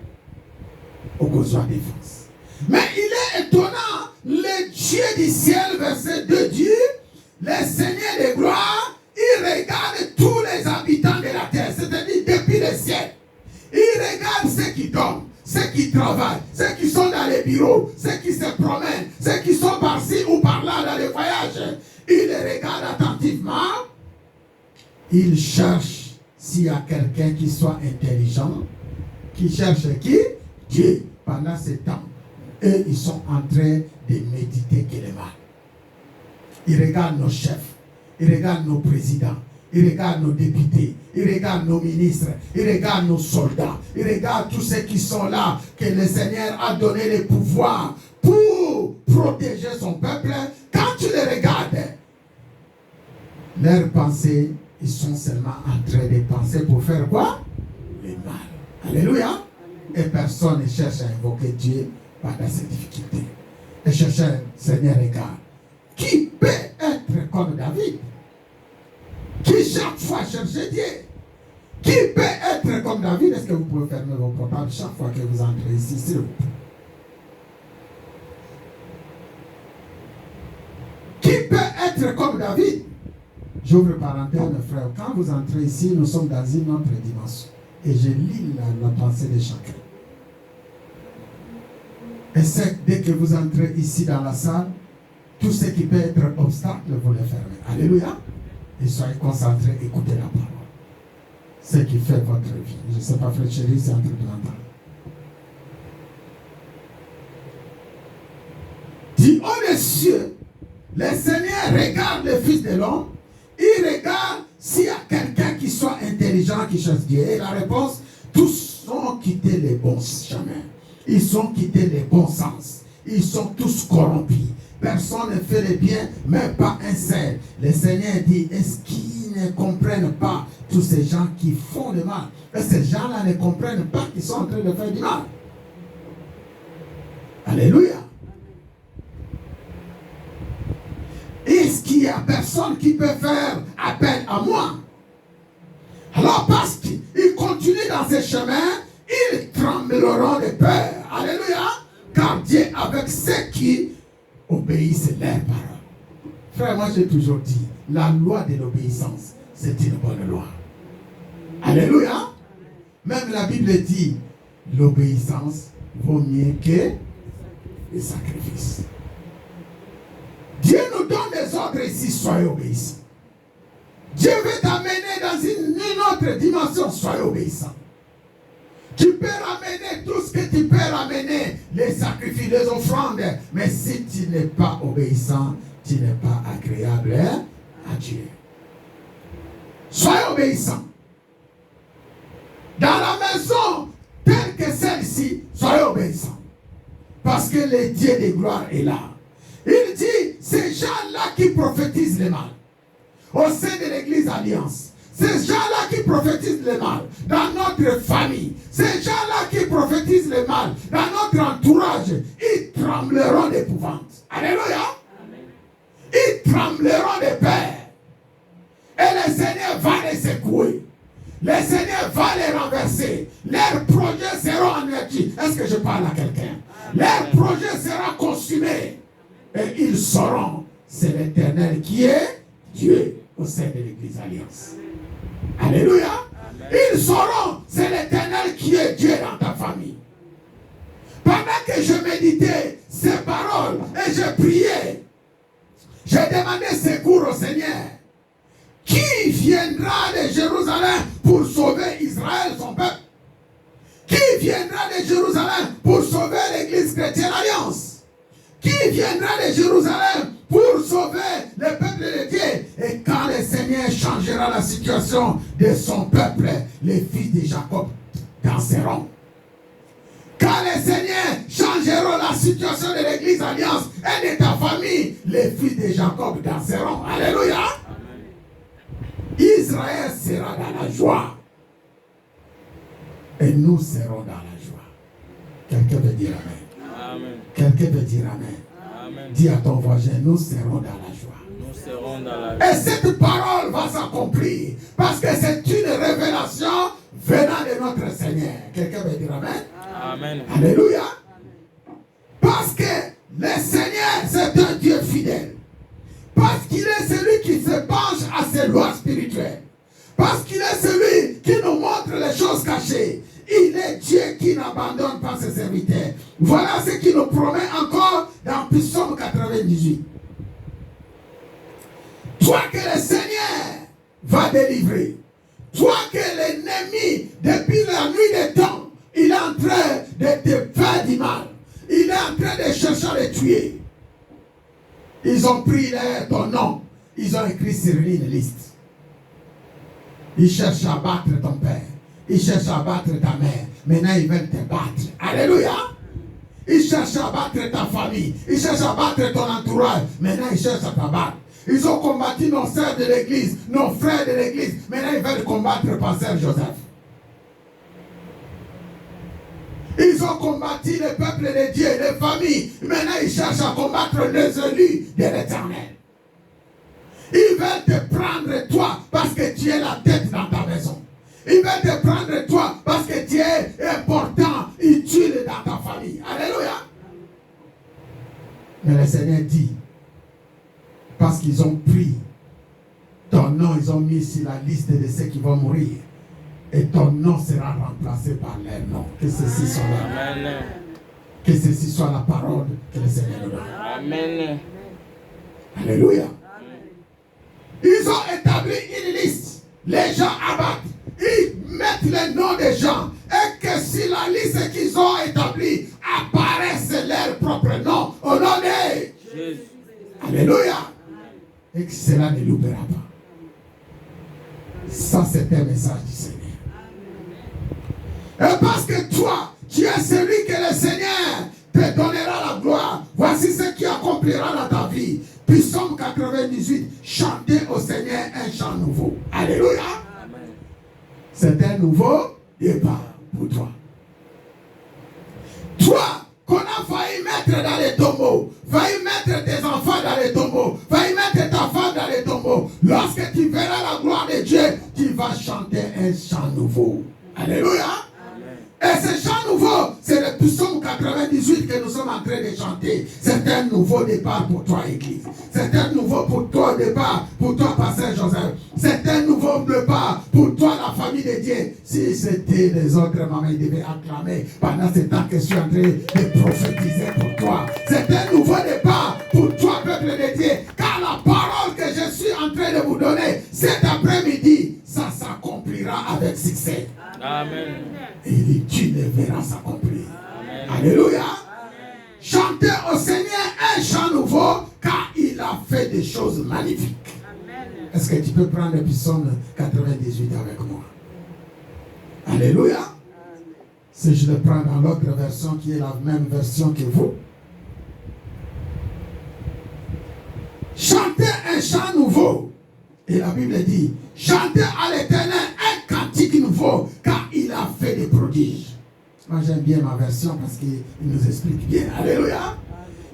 Au besoin de défense. Mais il est étonnant, le Dieu du ciel, verset 2 dit, le Seigneur de gloire, il regarde tous les habitants de la terre, c'est-à-dire depuis le ciel. Il regarde ceux qui dorment, ceux qui travaillent, ceux qui sont dans les bureaux, ceux qui se promènent, ceux qui sont par-ci ou par-là dans les voyages. Il les regarde attentivement. Il cherche s'il y a quelqu'un qui soit intelligent, qui cherche qui? Dieu. Pendant ce temps, eux, ils sont en train de méditer que le mal. Ils regardent nos chefs, ils regardent nos présidents, ils regardent nos députés, ils regardent nos ministres, ils regardent nos soldats, ils regardent tous ceux qui sont là, que le Seigneur a donné le pouvoir pour protéger son peuple. Quand tu les regardes, leurs pensées, ils sont seulement en train de penser pour faire quoi? Le mal. Alléluia. Et personne ne cherche à invoquer Dieu pendant ces difficultés. Et chercher, Seigneur, regarde. Qui peut être comme David? Qui chaque fois cherche Dieu? Qui peut être comme David? Est-ce que vous pouvez fermer vos portables chaque fois que vous entrez ici, s'il vous plaît? Qui peut être comme David? J'ouvre parenthèse, mes frères. Quand vous entrez ici, nous sommes dans une autre dimension. Et je lis la pensée de chacun. Et c'est dès que vous entrez ici dans la salle, tout ce qui peut être obstacle, vous le fermez. Alléluia. Et soyez concentrés, écoutez la parole. Ce qui fait votre vie. Je ne sais pas, frère chéri, c'est en train de l'entendre. Dit haut des cieux, le Seigneur regarde le Fils de l'homme. Il regarde s'il y a quelqu'un qui soit intelligent, qui cherche Dieu. Et la réponse, tous ont quitté les bons chemins. Ils ont quitté les bons sens. Ils sont tous corrompus. Personne ne fait le bien, même pas un seul. Le Seigneur dit, est-ce qu'ils ne comprennent pas tous ces gens qui font le mal? Et ces gens-là ne comprennent pas qu'ils sont en train de faire du mal. Alléluia. Est-ce qu'il y a personne qui peut faire appel à moi? Alors parce qu'ils continuent dans ces chemins, ils trembleront de peur. Alléluia. Car Dieu avec ceux qui obéissent. obéissent leurs paroles. Frère, moi j'ai toujours dit, la loi de l'obéissance, c'est une bonne loi. Alléluia. Même la Bible dit, l'obéissance vaut mieux que le sacrifice. Dieu nous donne des ordres ici, soyez obéissants. Dieu veut t'amener dans une autre dimension, soyez obéissants. Tu peux ramener tout ce que tu peux ramener, les sacrifices, les offrandes, mais si tu n'es pas obéissant, tu n'es pas agréable à Dieu. Soyez obéissants. Dans la maison telle que celle-ci, soyez obéissants. Parce que le Dieu de gloire est là. Il dit, ces gens-là qui prophétisent le mal, au sein de l'église Alliance, ces gens-là qui prophétisent le mal dans notre famille, ces gens-là qui prophétisent le mal dans notre entourage, ils trembleront d'épouvante. Alléluia. Ils trembleront de peur. Et le Seigneur va les secouer. Le Seigneur va les renverser. Leurs projets seront anéantis. Est-ce que je parle à quelqu'un? Leurs projets seront consumés. Et ils sauront, c'est l'Éternel qui est Dieu au sein de l'Église Alliance. Alléluia. Ils sauront, c'est l'Éternel qui est Dieu dans ta famille. Pendant que je méditais ces paroles et je priais, j'ai demandé secours au Seigneur. Qui viendra de Jérusalem pour sauver Israël, son peuple? Qui viendra de Jérusalem pour sauver l'Église chrétienne Alliance? Qui viendra de Jérusalem pour sauver le peuple de Dieu? Et quand le Seigneur changera la situation de son peuple, les fils de Jacob danseront. Quand le Seigneur changera la situation de l'Église Alliance et de ta famille, les fils de Jacob danseront. Alléluia. Israël sera dans la joie. Et nous serons dans la joie. Quelqu'un veut dire Amen. Amen. Quelqu'un veut dire Amen. Amen. Dis à ton voisin, nous serons dans la joie. Nous serons dans la joie. Et cette parole va s'accomplir. Parce que c'est une révélation venant de notre Seigneur. Quelqu'un veut dire Amen. Amen. Alléluia. Parce que le Seigneur, c'est un Dieu fidèle. Parce qu'il est celui qui se penche à ses lois spirituelles. Parce qu'il est celui qui nous montre les choses cachées. Il est Dieu qui n'abandonne pas ses serviteurs. Voilà ce qu'il nous promet encore dans Psaume 98. Toi que le Seigneur va délivrer. Toi que l'ennemi, depuis la nuit des temps, il est en train de te faire du mal. Il est en train de chercher à le tuer. Ils ont pris ton nom. Ils ont écrit sur lui une liste. Ils cherchent à battre ton père. Ils cherchent à battre ta mère. Maintenant, ils veulent te battre. Alléluia. Ils cherchent à battre ta famille. Ils cherchent à battre ton entourage. Maintenant, ils cherchent à t'abattre. Ils ont combattu nos sœurs de l'église, nos frères de l'église. Maintenant, ils veulent combattre Pasteur Joseph. Ils ont combattu le peuple de Dieu, les familles. Maintenant, ils cherchent à combattre les élus de l'Éternel. Ils veulent te prendre toi parce que tu es la tête dans ta maison. Ils veulent te prendre toi parce que tu es important, utile dans ta famille. Alléluia. Mais le Seigneur dit, parce qu'ils ont pris ton nom, ils ont mis sur la liste de ceux qui vont mourir. Et ton nom sera remplacé par leur nom. Que ceci soit la, que ceci soit la parole que le Seigneur nous donne. Amen. Alléluia. Ils ont établi une liste. Les gens abattent. Ils mettent les noms des gens. Et que si la liste qu'ils ont établie apparaissent leur propre nom au nom de Jésus. Alléluia. Et que cela ne loupera pas. Ça, c'est un message du Seigneur. Et parce que toi, tu es celui que le Seigneur te donnera la gloire. Voici ce qui accomplira dans ta vie. Psaume 98, chantez au Seigneur un chant nouveau. Alléluia. C'est un nouveau départ pour toi. Toi, qu'on a failli mettre dans les tombeaux, failli mettre tes enfants dans les tombeaux, failli mettre ta femme dans les tombeaux. Lorsque tu verras la gloire de Dieu, tu vas chanter un chant nouveau. Alléluia. Et ce chant nouveau, c'est le psaume 98 que nous sommes en train de chanter. C'est un nouveau nouveau départ pour toi, Église. C'est un nouveau pour toi départ, pour toi, Pasteur Joseph. C'est un nouveau départ pour toi, la famille de Dieu. Si c'était les autres mamans, ils devaient acclamer pendant ce temps que je suis en train de prophétiser pour toi. C'est un nouveau départ pour toi, peuple de Dieu. Car la parole que je suis en train de vous donner cet après-midi, ça s'accomplira avec succès. Amen. Et il dit, tu le verras s'accomplir. Alléluia. Chantez au Seigneur un chant nouveau, car il a fait des choses magnifiques. Est-ce que tu peux prendre le psaume 98 avec moi? Alléluia. Si je le prends dans l'autre version qui est la même version que vous. Chantez un chant nouveau. Et la Bible dit, chantez à l'Éternel un cantique nouveau, car il a fait des prodiges. Moi j'aime bien ma version parce qu'il nous explique bien. Alléluia.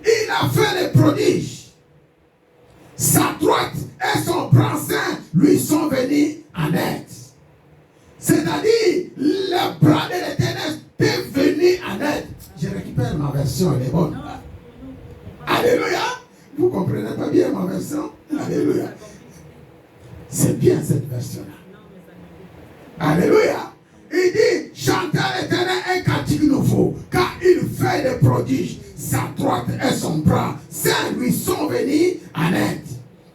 Il a fait des prodiges. Sa droite et son bras saint lui sont venus en aide. C'est-à-dire, le bras de l'Éternel est venu en aide. Je récupère ma version, elle est bonne. Alléluia. Vous ne comprenez pas bien ma version? Alléluia. C'est bien cette version-là. Alléluia. Il dit, chantez à l'Éternel un cantique nouveau, car il fait des prodiges. Sa droite et son bras saint lui sont venus en aide.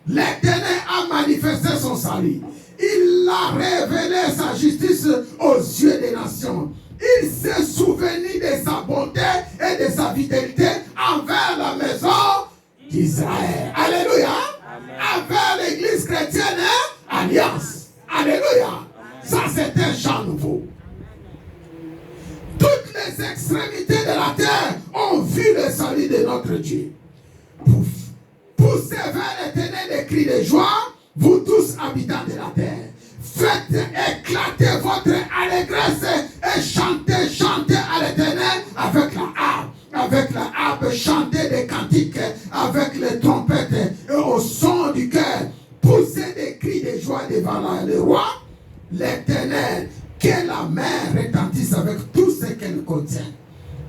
L'Éternel a manifesté son salut. Il a révélé sa justice aux yeux des nations. Il s'est souvenu de sa bonté et de sa fidélité envers la maison d'Israël. Alléluia. Envers l'église chrétienne, alliance. Alléluia. Ça, c'est un chant nouveau. Toutes les extrémités de la terre ont vu le salut de notre Dieu. Poussez vers l'Éternel des cris de joie, vous tous habitants de la terre. Faites éclater votre allégresse et chantez, chantez à l'Éternel avec la harpe. Avec la harpe, chantez des cantiques avec les trompettes et au son du cœur. Poussez des cris de joie devant le roi. L'Éternel, que la mer retentisse avec tout ce qu'elle contient.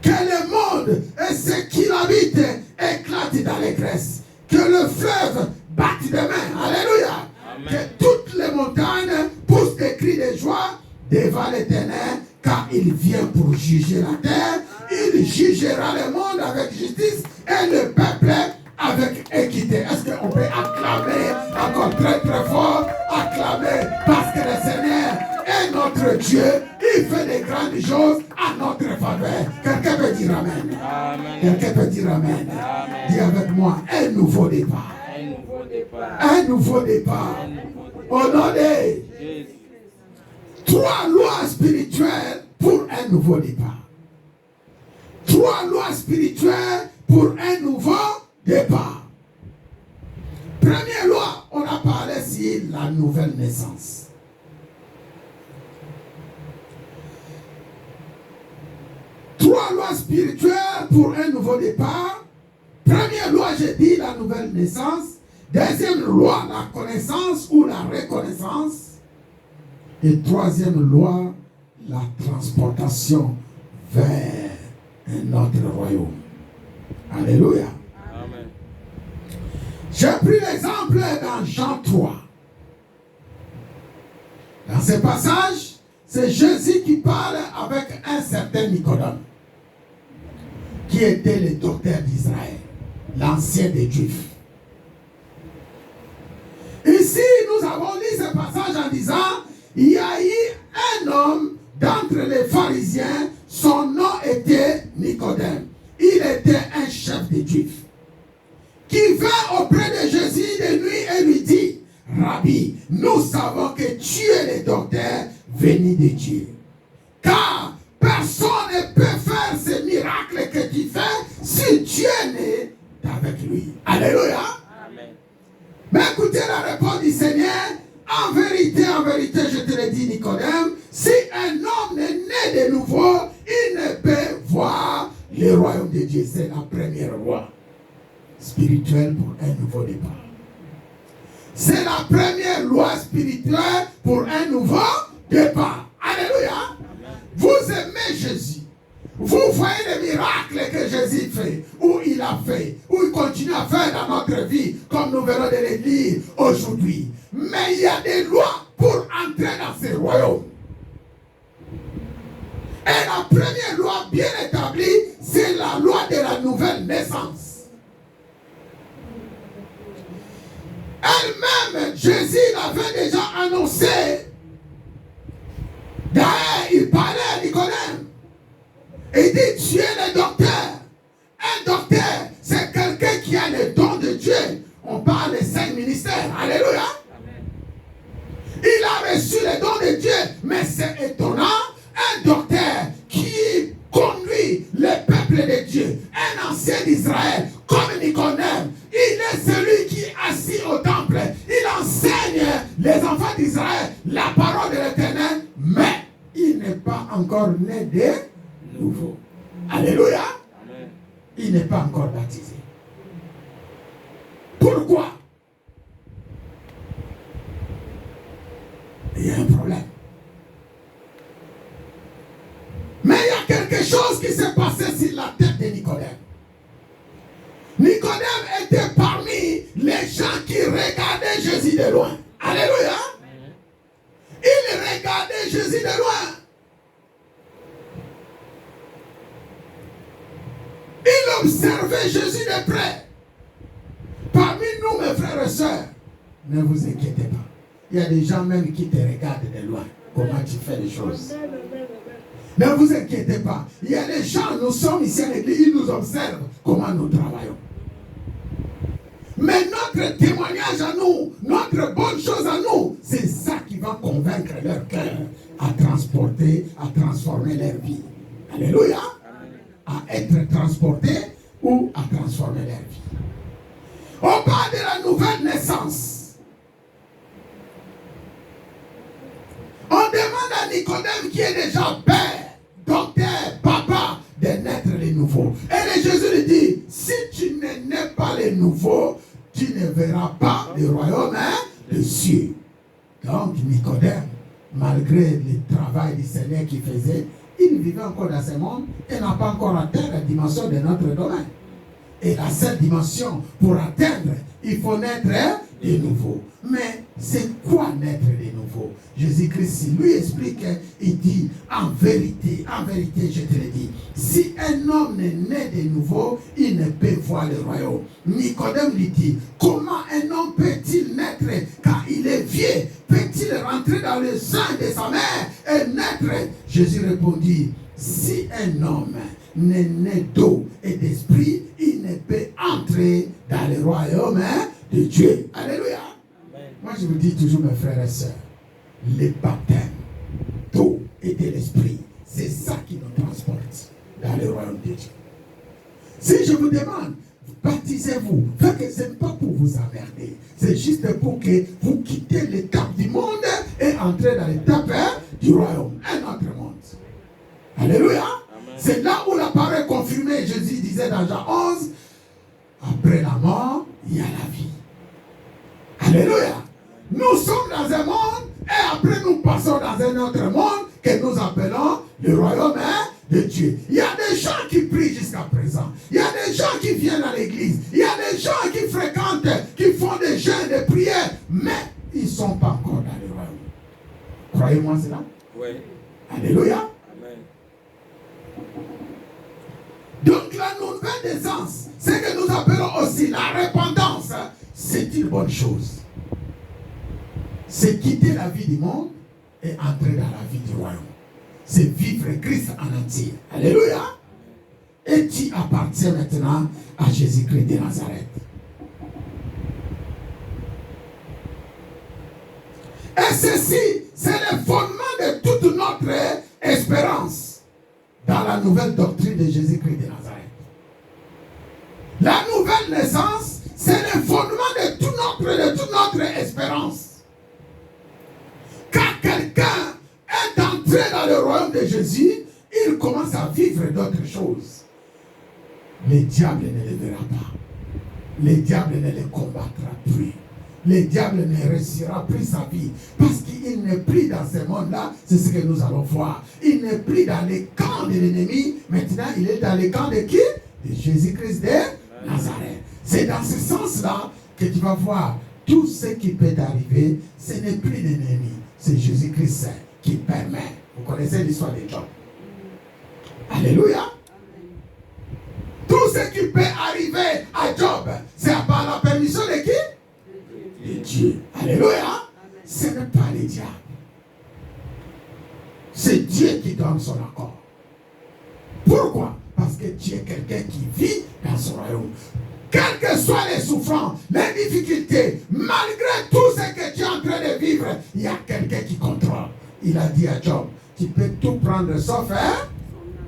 Que le monde et ce qui l'habite éclatent d'allégresse. Que le fleuve batte des mains. Alléluia. Amen. Que toutes les montagnes poussent des cris de joie devant l'Éternel, car il vient pour juger la terre. Il jugera le monde avec justice et le peuple avec équité. Est-ce qu'on peut acclamer encore très très fort? Acclamer parce que le Seigneur est notre Dieu. Il fait des grandes choses à notre faveur. Quelqu'un peut dire Amen. Amen. Quelqu'un peut dire Amen. Amen. Dis avec moi, un nouveau départ. Un nouveau départ. Un nouveau départ. Au nom de Jésus. 3 lois spirituelles pour un nouveau départ. 3 lois spirituelles pour un nouveau départ. Première loi, on a parlé sur la nouvelle naissance. Trois lois spirituelles pour un nouveau départ. Première loi, j'ai dit la nouvelle naissance. Deuxième loi, la connaissance ou la reconnaissance. Et troisième loi, la transportation vers un autre royaume. Alléluia. Amen. J'ai pris l'exemple dans Jean 3. Dans ce passage, c'est Jésus qui parle avec un certain Nicodème, qui était le docteur d'Israël, l'ancien des Juifs. Ici, nous avons lu ce passage en disant, il y a eu un homme d'entre les pharisiens, son nom était Nicodème. Il était un chef des Juifs, qui vint auprès de Jésus de nuit et lui dit, Rabbi, nous savons que tu es le docteur venu de Dieu. Car personne ne peut faire ces miracles que tu fais si Dieu n'est avec lui. Alléluia. Amen. Mais écoutez la réponse du Seigneur. En vérité, je te le dis, Nicodème, si un homme est né de nouveau, il ne peut voir le royaume de Dieu. C'est la première loi spirituelle pour un nouveau départ. C'est la première loi spirituelle pour un nouveau départ. Alléluia. Amen. Vous aimez Jésus. Vous voyez les miracles que Jésus fait, où il a fait, où il continue à faire dans notre vie, comme nous venons de le lire aujourd'hui. Mais il y a des lois pour entrer dans ce royaume. Et la première loi bien établie, c'est la loi de la nouvelle naissance. Elle-même, Jésus l'avait déjà annoncé. D'ailleurs, il parlait à Nicodème. Il dit, tu es le docteur. Un docteur, c'est quelqu'un qui a le don de Dieu. On parle des 5 ministères. Alléluia. Amen. Il a reçu le don de Dieu. Mais c'est étonnant, un docteur qui conduit le peuple de Dieu, un ancien d'Israël, comme Nicodème, il est celui qui est assis au temple. Il enseigne les enfants d'Israël la parole de l'Éternel, mais il n'est pas encore né de nouveau. Alléluia. Amen. Il n'est pas encore baptisé. Pourquoi? Il y a un problème. Mais il y a quelque chose qui s'est passé sur la tête de Nicodème. Nicodème était parmi les gens qui regardaient Jésus de loin. Alléluia. Il regardait Jésus de loin. Il observait Jésus de près. Parmi nous, mes frères et sœurs, ne vous inquiétez pas. Il y a des gens même qui te regardent de loin. Comment tu fais les choses. Ne vous inquiétez pas. Il y a des gens, nous sommes ici à l'église, ils nous observent comment nous travaillons. Mais notre témoignage à nous, notre bonne chose à nous, c'est ça qui va convaincre leur cœur à transporter, à transformer leur vie. Alléluia. À être transporté ou à transformer leur vie. On parle de la nouvelle naissance. On demande à Nicodème qui est déjà père, docteur, papa, de naître de nouveau. Et Jésus lui dit, si tu ne nais pas de nouveau, tu ne verras pas le royaume des cieux. Donc Nicodème, malgré le travail du Seigneur qu'il faisait, il vivait encore dans ce monde et n'a pas encore atteint la dimension de notre domaine. Et la seule dimension pour atteindre, il faut naître de nouveau. Mais c'est quoi naître de nouveau? Jésus-Christ lui explique, il dit, en vérité, je te le dis, si un homme n'est né de nouveau, il ne peut voir le royaume. Nicodème lui dit, comment un homme peut-il naître quand il est vieux? Peut-il rentrer dans le sein de sa mère et naître? Jésus répondit, si un homme n'est né d'eau et d'esprit, il ne peut entrer dans le royaume de Dieu. Alléluia. Amen. Moi je vous dis toujours, mes frères et sœurs, le baptême d'eau et de l'esprit, c'est ça qui nous transporte dans le royaume de Dieu. Si je vous demande, baptisez-vous, ce n'est pas pour vous emmerder, c'est juste pour que vous quittez l'étape du monde et entrez dans l'étape du royaume, un autre monde. Alléluia. Amen. C'est là où la parole est confirmée. Jésus disait dans Jean 11, après la mort, il y a la vie. Alléluia. Nous sommes dans un monde et après nous passons dans un autre monde que nous appelons le royaume de Dieu. Il y a des gens qui prient jusqu'à présent. Il y a des gens qui viennent à l'église. Il y a des gens qui fréquentent, qui font des jeûnes, des prières, mais ils ne sont pas encore dans le royaume. Croyez-moi cela? Oui. Alléluia. Amen. Donc la nouvelle naissance, ce que nous appelons aussi la repentance, c'est une bonne chose. C'est quitter la vie du monde et entrer dans la vie du royaume. C'est vivre Christ en entier. Alléluia. Et tu appartiens maintenant à Jésus-Christ de Nazareth. Et ceci, c'est le fondement de toute notre espérance dans la nouvelle doctrine de Jésus-Christ de Nazareth. La nouvelle naissance, c'est le fondement de toute notre espérance. Quand quelqu'un est entré dans le royaume de Jésus, il commence à vivre d'autres choses. Le diable ne les verra pas. Le diable ne les combattra plus. le diable ne réussira plus sa vie. Parce qu'il n'est plus dans ce monde-là, c'est ce que nous allons voir. Il n'est plus dans les camps de l'ennemi, maintenant il est dans les camps de qui? De Jésus-Christ de Nazareth. C'est dans ce sens-là que tu vas voir tout ce qui peut arriver, ce n'est plus l'ennemi, c'est Jésus-Christ qui permet. Vous connaissez l'histoire de Job. Alléluia. Tout ce qui peut arriver à Job, c'est par la permission de qui? De Dieu. Alléluia. Ce n'est pas les diables. C'est Dieu qui donne son accord. Pourquoi? Parce que Dieu est quelqu'un qui vit dans son royaume. Quelles que soient les souffrances, les difficultés, malgré tout ce que tu es en train de vivre, il y a quelqu'un qui contrôle. Il a dit à Job, tu peux tout prendre sauf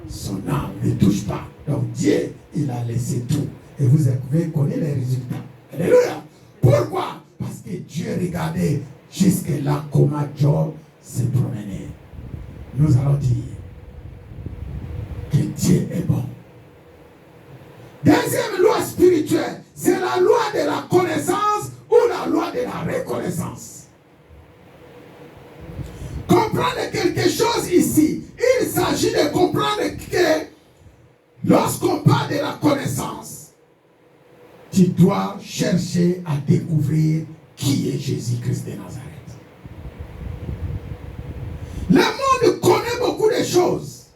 son âme, ne touche pas. Donc Dieu, il a laissé tout. Et vous avez connu les résultats. Alléluia. Pourquoi? Parce que Dieu regardait jusque là comment Job s'est promené. Nous allons dire que Dieu est bon. Deuxième loi spirituelle, c'est la loi de la connaissance ou la loi de la reconnaissance. Comprendre quelque chose ici, il s'agit de comprendre que lorsqu'on parle de la connaissance, tu dois chercher à découvrir qui est Jésus-Christ de Nazareth. Le monde connaît beaucoup de choses.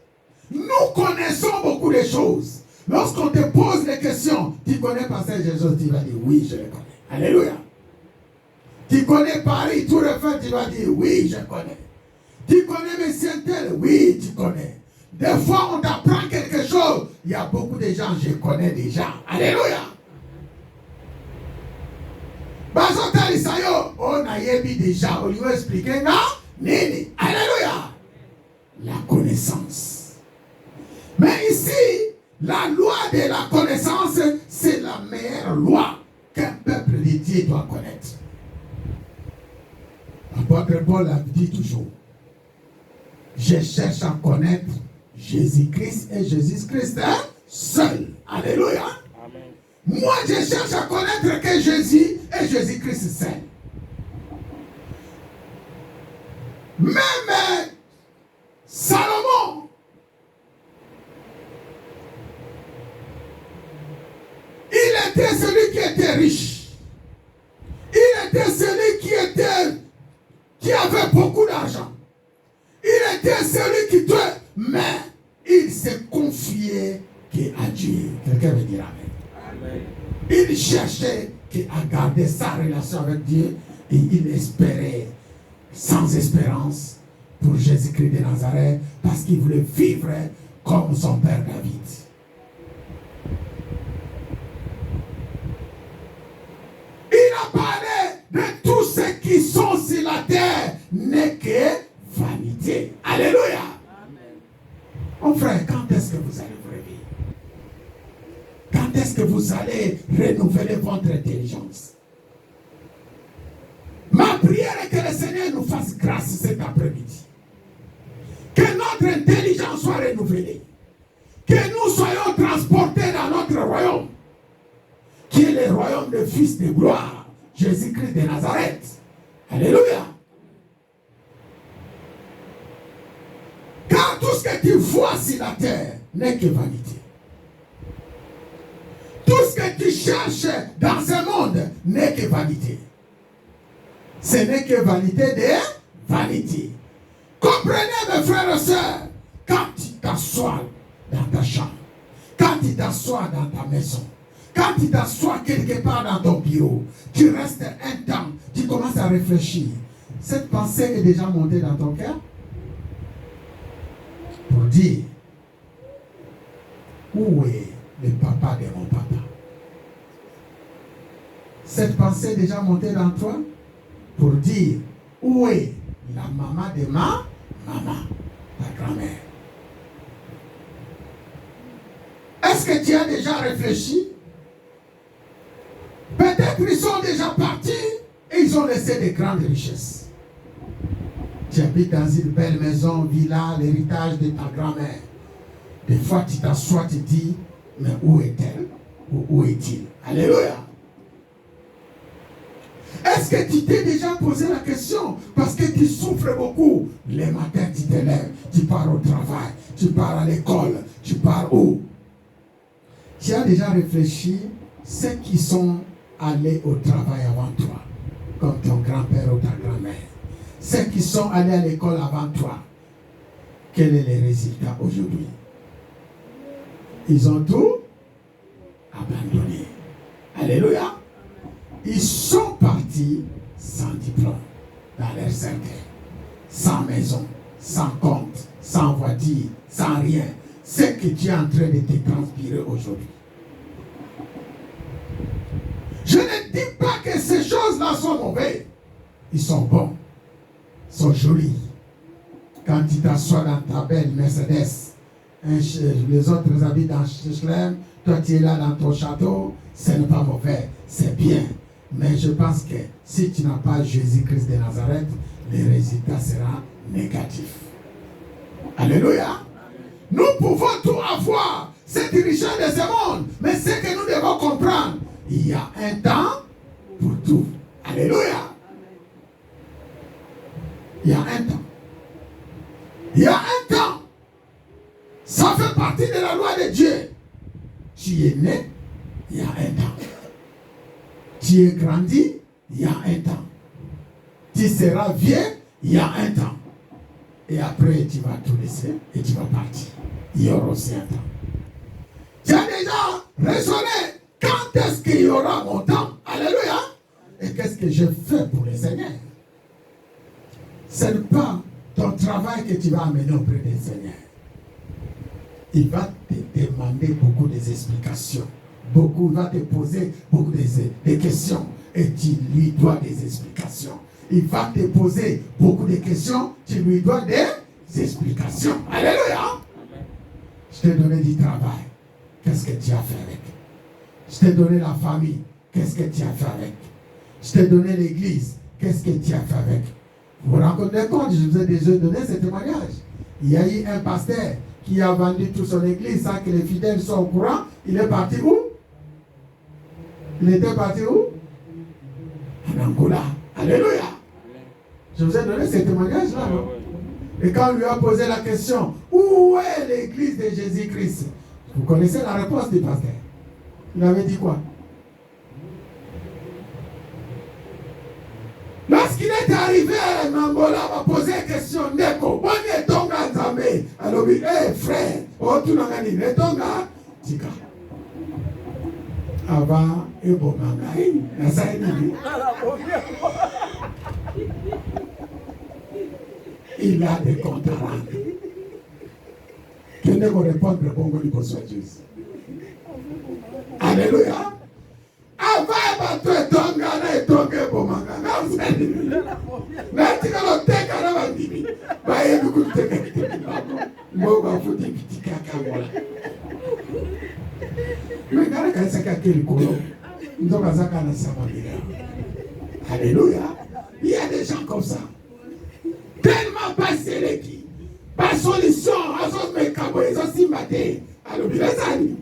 Nous connaissons beaucoup de choses. Lorsqu'on te pose des questions, tu connais Pasteur Jésus, tu vas dire oui, je le connais. Alléluia. Tu connais Paris, tout le fait, tu vas dire oui, je connais. Tu connais Monsieur Tel, oui, tu connais. Des fois, on t'apprend quelque chose. Il y a beaucoup de gens, je connais déjà. Alléluia. Bazota Isayo, on a yebi déjà. On lui a expliqué, non? Nini. Alléluia. La connaissance. Mais ici, la loi de la connaissance, c'est la meilleure loi qu'un peuple de Dieu doit connaître. L'apôtre Paul a dit toujours, je cherche à connaître Jésus-Christ et Jésus-Christ seul. Alléluia. Amen. Moi, je cherche à connaître que Jésus et Jésus-Christ seul. Même Salomon, il était celui qui était riche. Il était celui qui avait beaucoup d'argent. Il était celui qui tuait, mais il s'est confié à Dieu. Quelqu'un veut dire amen. Amen. Il cherchait à garder sa relation avec Dieu et il espérait sans espérance pour Jésus-Christ de Nazareth parce qu'il voulait vivre comme son père David. Il a parlé de tous ceux qui sont sur la terre n'est que vanité. Alléluia. Amen. Mon frère, quand est-ce que vous allez vous réveiller? Quand est-ce que vous allez renouveler votre intelligence? Ma prière est que le Seigneur nous fasse grâce cet après-midi. Que notre intelligence soit renouvelée. Que nous soyons transportés dans notre royaume. Qui est le royaume du Fils de gloire, Jésus-Christ de Nazareth. Alléluia. Car tout ce que tu vois sur la terre n'est que vanité. Tout ce que tu cherches dans ce monde n'est que vanité. Ce n'est que vanité de vanité. Comprenez mes frères et sœurs, quand tu t'assois dans ta chambre, quand tu t'assois dans ta maison, quand tu t'assois quelque part dans ton bureau, tu restes un temps, tu commences à réfléchir. Cette pensée est déjà montée dans ton cœur pour dire, où est le papa de mon papa? Cette pensée est déjà montée dans toi pour dire, où est la maman de ma maman, ta grand-mère? Est-ce que tu as déjà réfléchi? Peut-être ils sont déjà partis et ils ont laissé des grandes richesses. Tu habites dans une belle maison, villa, l'héritage de ta grand-mère. Des fois, tu t'assois, tu dis, mais où est-elle? Ou où est-il? Alléluia. Est-ce Est-ce que tu t'es déjà posé la question? Parce que tu souffres beaucoup. Les matins, tu te lèves, tu pars au travail, tu pars à l'école, tu pars où? Tu as déjà réfléchi ceux qui sont allés au travail avant toi, comme ton grand-père ou ta grand-mère, ceux qui sont allés à l'école avant toi, quel est le résultat aujourd'hui? Ils ont tout abandonné. Alléluia. Ils sont partis sans diplôme dans leur cercueil, sans maison, sans compte, sans voiture, sans rien. Ce que tu es en train de te transpirer aujourd'hui. Je ne dis pas que ces choses-là sont mauvaises. Ils sont bons, ils sont jolis. Quand tu t'assois dans ta belle Mercedes, les autres habitent dans Chelem, toi tu es là dans ton château, ce n'est pas mauvais, c'est bien. Mais je pense que si tu n'as pas Jésus-Christ de Nazareth, le résultat sera négatif. Alléluia. Nous pouvons tout avoir, cette richesse de ce monde, mais ce que nous devons comprendre, il y a un temps pour tout. Alléluia. Il y a un temps. Il y a un temps. Ça fait partie de la loi de Dieu. Tu es né, il y a un temps. Tu es grandi, il y a un temps. Tu seras vieux, il y a un temps. Et après, tu vas tout laisser et tu vas partir. Il y aura aussi un temps. Tu as déjà raisonné quand est-ce qu'il y aura mon temps? Alléluia. Et qu'est-ce que je fais pour le Seigneur? Ce n'est pas ton travail que tu vas amener auprès du Seigneur. Il va te demander beaucoup d'explications. Il va te poser beaucoup de questions. Et tu lui dois des explications. Il va te poser beaucoup de questions. Tu lui dois des explications. Alléluia. Je t'ai donné du travail. Qu'est-ce que tu as fait avec? Je t'ai donné la famille. Qu'est-ce que tu as fait avec? Je t'ai donné l'église. Qu'est-ce que tu as fait avec? Vous vous rendez compte, je vous ai déjà donné ce témoignage. Il y a eu un pasteur qui a vendu toute son église sans que les fidèles soient au courant. Il est parti où? Il était parti où? En Angola. Alléluia. Je vous ai donné ce témoignage-là, non? Et quand on lui a posé la question, où est l'église de Jésus-Christ? Vous connaissez la réponse du pasteur. Il avait dit quoi? Lorsqu'il est arrivé à Angola, il m'a posé la question, Neko, on est tonga Nzambe. Alors il dit, hé frère, oh tu n'as pas dit, mais tonga, tika. Avant, et bon, mangaï, na ça il a des comptes à rendre. Que ne vous répondre bon que vous soyez Jésus. Alléluia. Avant, tu es tonga, et tonga, bon, manga, na tika lo teka na bandimi. Ba ye du ku teka kiteka. Mo ba futi kitika kamola. Mais quand il s'est cassé le colon, nous avons un samabila. Alléluia. Il y a des gens comme ça. Tellement pas sélectifs. Pas solution. À son mécabo, ils ont si maté. Alors, il les a mis.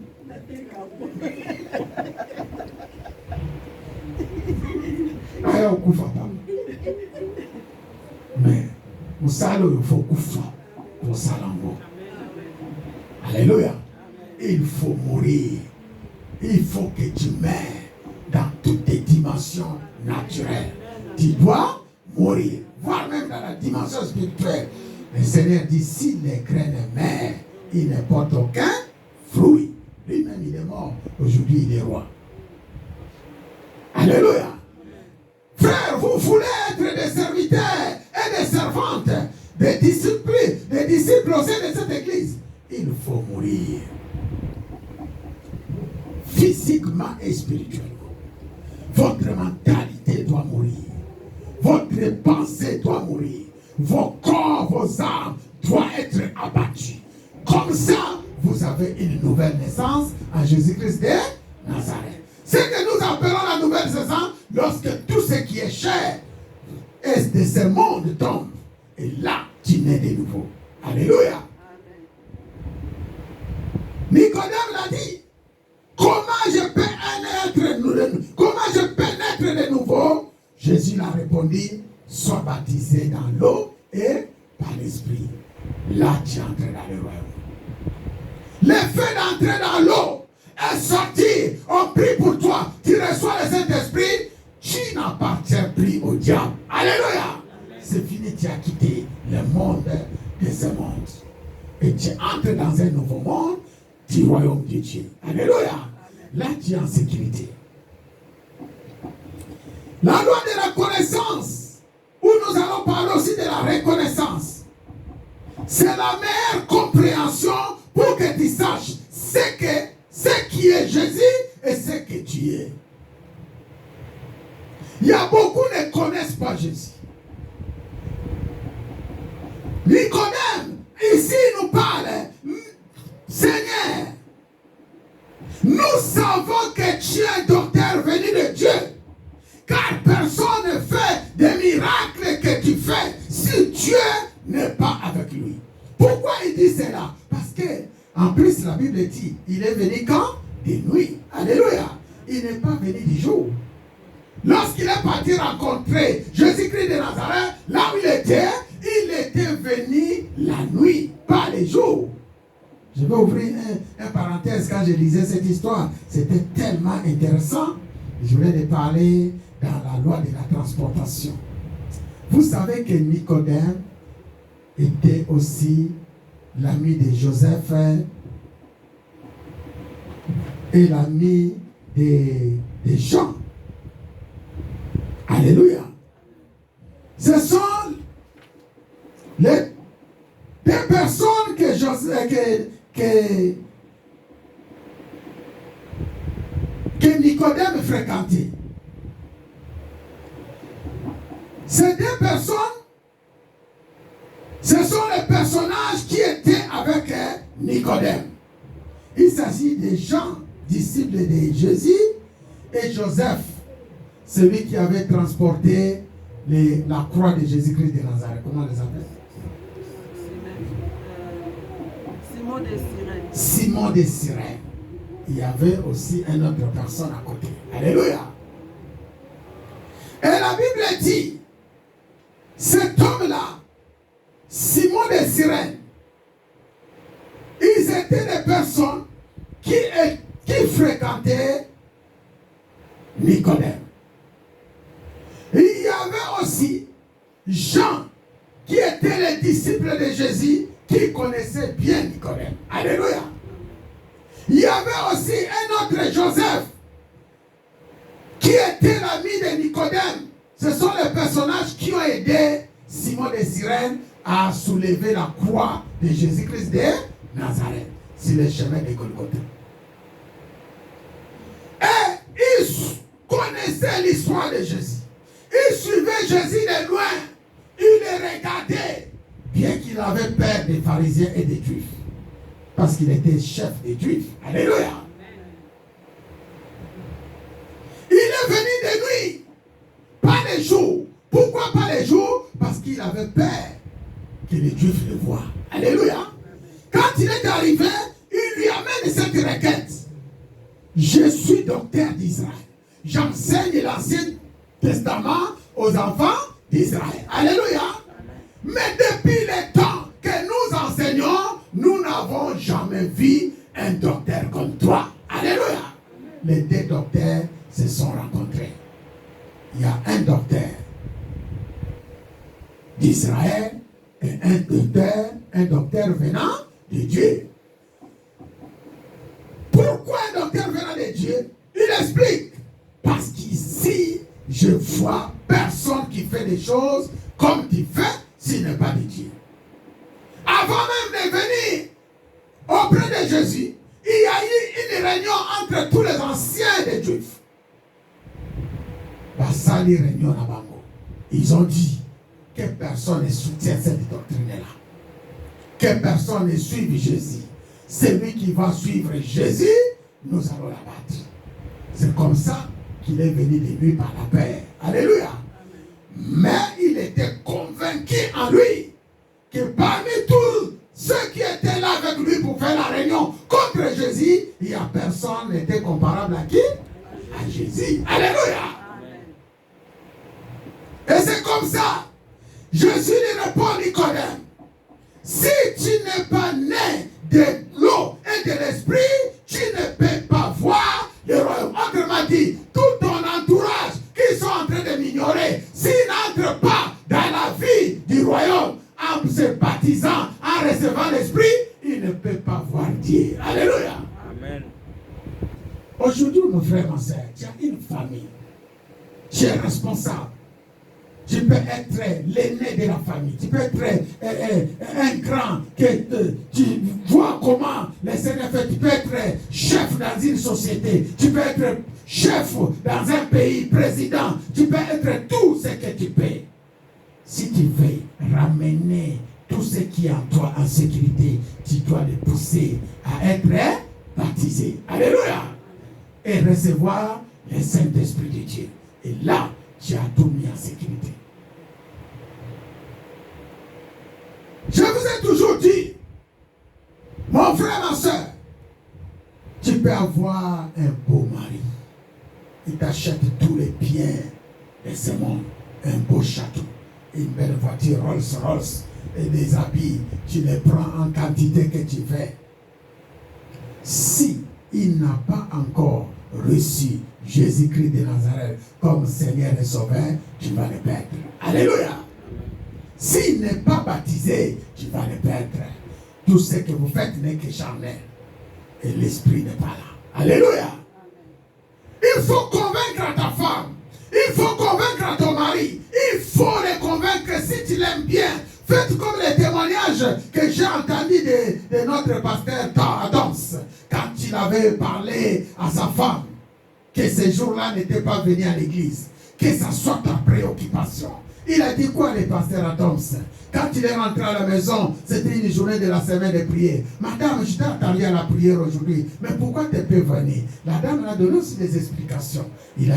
Aya okufa papa. Mais, musalo il faut kufa pour salango. Alléluia. Il faut mourir. Il faut que tu meurs dans toutes tes dimensions naturelles. Tu dois mourir, voire même dans la dimension spirituelle. Le Seigneur dit, si les graines meurent, il ne porte aucun fruit. Lui-même, il est mort. Aujourd'hui, il est roi. Alléluia. Frères, vous voulez être des serviteurs et des servantes, des disciples au sein de cette église. Il faut mourir. Physiquement et spirituellement. Votre mentalité doit mourir. Votre pensée doit mourir. Vos corps, vos âmes doivent être abattus. Comme ça, vous avez une nouvelle naissance en Jésus-Christ de Nazareth. Ce que nous appelons la nouvelle naissance, lorsque tout ce qui est cher est de ce monde tombe. Et là, tu nais de nouveau. Alléluia. Nicodème l'a dit. Comment je peux naître de nouveau? Jésus leur répondit, sois baptisé dans l'eau et par l'esprit. Là, tu entres dans le royaume. Le fait d'entrer dans l'eau est sorti, on prie pour toi, tu reçois le Saint-Esprit, tu n'appartiens plus au diable. Alléluia. C'est fini, tu as quitté le monde de ce monde. Et tu entres dans un nouveau monde du royaume de Dieu. Alléluia. Là, tu es en sécurité. La loi de la connaissance, où nous allons parler aussi de la reconnaissance, c'est la meilleure compréhension pour que tu saches ce qui est Jésus et ce que tu es. Il y a beaucoup qui ne connaissent pas Jésus. Nicodème, ici nous parle, Seigneur, nous savons que tu es un docteur venu de Dieu, car personne ne fait des miracles que tu fais si Dieu n'est pas avec lui. Pourquoi il dit cela? Parce que, en plus, la Bible dit, il est venu quand? De nuit. Alléluia. Il n'est pas venu du jour. Lorsqu'il est parti rencontrer Jésus-Christ de Nazareth, là où il était venu la nuit, pas le jour. Je vais ouvrir un parenthèse quand je lisais cette histoire. C'était tellement intéressant. Je voulais parler dans la loi de la transportation. Vous savez que Nicodème était aussi l'ami de Joseph et l'ami de Jean. Alléluia. Ce sont les deux personnes que Nicodème fréquentait. Ces deux personnes, ce sont les personnages qui étaient avec Nicodème. Il s'agit des gens, disciples de Jésus, et Joseph, celui qui avait transporté la croix de Jésus-Christ de Nazareth. Comment on les appelle? Simon de Cyrène. Simon de Cyrène. Il y avait aussi une autre personne à côté. Alléluia. Et la Bible dit, cet homme-là, Simon de Cyrène, ils étaient des personnes qui fréquentaient Nicodème. Il y avait aussi Jean, qui était le disciple de Jésus, qui connaissait bien Nicodème. Alléluia. Il y avait aussi un autre Joseph, qui était l'ami de Nicodème. Ce sont les personnages qui ont aidé Simon de Cyrène à soulever la croix de Jésus-Christ de Nazareth sur le chemin de Golgotha. Et ils connaissaient l'histoire de Jésus. Ils suivaient Jésus de loin. Ils le regardaient, bien qu'il avait peur des pharisiens et des juifs. Parce qu'il était chef des juifs. Alléluia. Il est venu de nuit, pas les jours. Pourquoi pas les jours? Parce qu'il avait peur que les juifs le voient. Alléluia. Quand il est arrivé, il lui amène cette requête. Je suis docteur d'Israël. J'enseigne l'Ancien Testament aux enfants d'Israël. Alléluia. Mais depuis le temps que nous enseignons, nous n'avons jamais vu un docteur comme toi. Alléluia. Les deux docteurs se sont rencontrés. Il y a un docteur d'Israël et un docteur venant de Dieu. Pourquoi un docteur venant de Dieu? Il explique. Parce qu'ici, je vois personne qui fait des choses comme tu fais s'il n'est pas de Dieu. Avant même de venir auprès de Jésus, il y a eu une réunion entre tous les anciens des Juifs. Basali réunion à Bango. Ils ont dit que personne ne soutient cette doctrine-là. Que personne ne suive Jésus. Celui qui va suivre Jésus, nous allons l'abattre. C'est comme ça qu'il est venu de lui par la paix. Alléluia. Mais il était convaincu en lui que parmi tous ceux qui étaient là avec lui pour faire la réunion contre Jésus, il n'y a personne qui était comparable à qui? À Jésus. Alléluia. Et c'est comme ça. Jésus lui répond, Nicodème, si tu n'es pas né de l'eau et de l'esprit, tu ne peux pas voir le royaume. Autrement dit, tout ton entourage qui sont en train de m'ignorer, s'ils n'entrent pas dans la vie du royaume en se baptisant, en recevant l'esprit, ils ne peuvent pas voir Dieu. Alléluia. Amen. Aujourd'hui, mon frère, ma soeur, tu as une famille. Tu es responsable. Tu peux être l'aîné de la famille. Tu peux être un grand. Tu vois comment les Seigneur fait. Tu peux être chef dans une société. Tu peux être chef dans un pays, président. Tu peux être tout ce que tu peux. Si tu veux ramener tout ce qui est en toi en sécurité, tu dois le pousser à être baptisé. Alléluia. Et recevoir le Saint-Esprit de Dieu. Et là, tu as tout mis en sécurité. Je vous ai toujours dit, mon frère, ma soeur, tu peux avoir un beau mari. Il t'achète tous les biens de ce monde, un beau château, une belle voiture Rolls-Royce et des habits. Tu les prends en quantité que tu veux. Si il n'a pas encore reçu Jésus-Christ de Nazareth comme Seigneur et Sauveur, tu vas le perdre. Alléluia. S'il n'est pas baptisé, tu vas le perdre. Tout ce que vous faites n'est que charnel. Et l'esprit n'est pas là. Alléluia. Il faut convaincre ta femme. Il faut convaincre ton mari. Il faut les convaincre si tu l'aimes bien. Faites comme les témoignages que j'ai entendus de notre pasteur Adams. Quand il avait parlé à sa femme que ce jour-là n'était pas venu à l'église. Que ça soit ta préoccupation. Il a dit quoi, le pasteur Adams? Quand il est rentré à la maison, c'était une journée de la semaine de prière. Madame, je t'ai attendu à la prière aujourd'hui, mais pourquoi tu peux venir? La dame a donné aussi des explications. Elle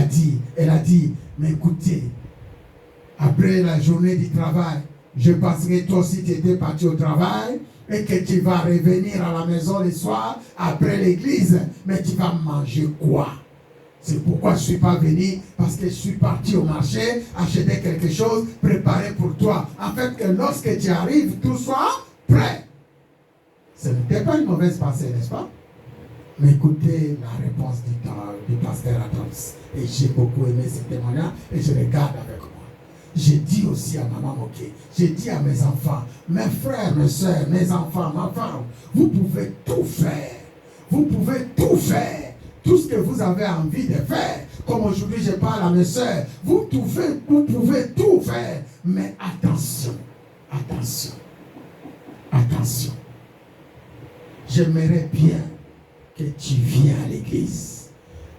a dit, mais écoutez, après la journée du travail, je penserais que toi aussi tu étais parti au travail et que tu vas revenir à la maison le soir après l'église, mais tu vas manger quoi? C'est pourquoi je ne suis pas venu, parce que je suis parti au marché, acheter quelque chose, préparer pour toi. En fait, que lorsque tu arrives, tout soit prêt. Ce n'était pas une mauvaise pensée, n'est-ce pas? Mais écoutez la réponse du pasteur Adams. Et j'ai beaucoup aimé ce témoignage et je regarde avec moi. J'ai dit aussi à maman Moké, j'ai dit à mes enfants, mes frères, mes soeurs, mes enfants, ma femme, vous pouvez tout faire. Vous pouvez tout faire. Tout ce que vous avez envie de faire, comme aujourd'hui je parle à mes soeurs, vous pouvez tout faire. Mais attention, attention, attention. J'aimerais bien que tu viennes à l'église,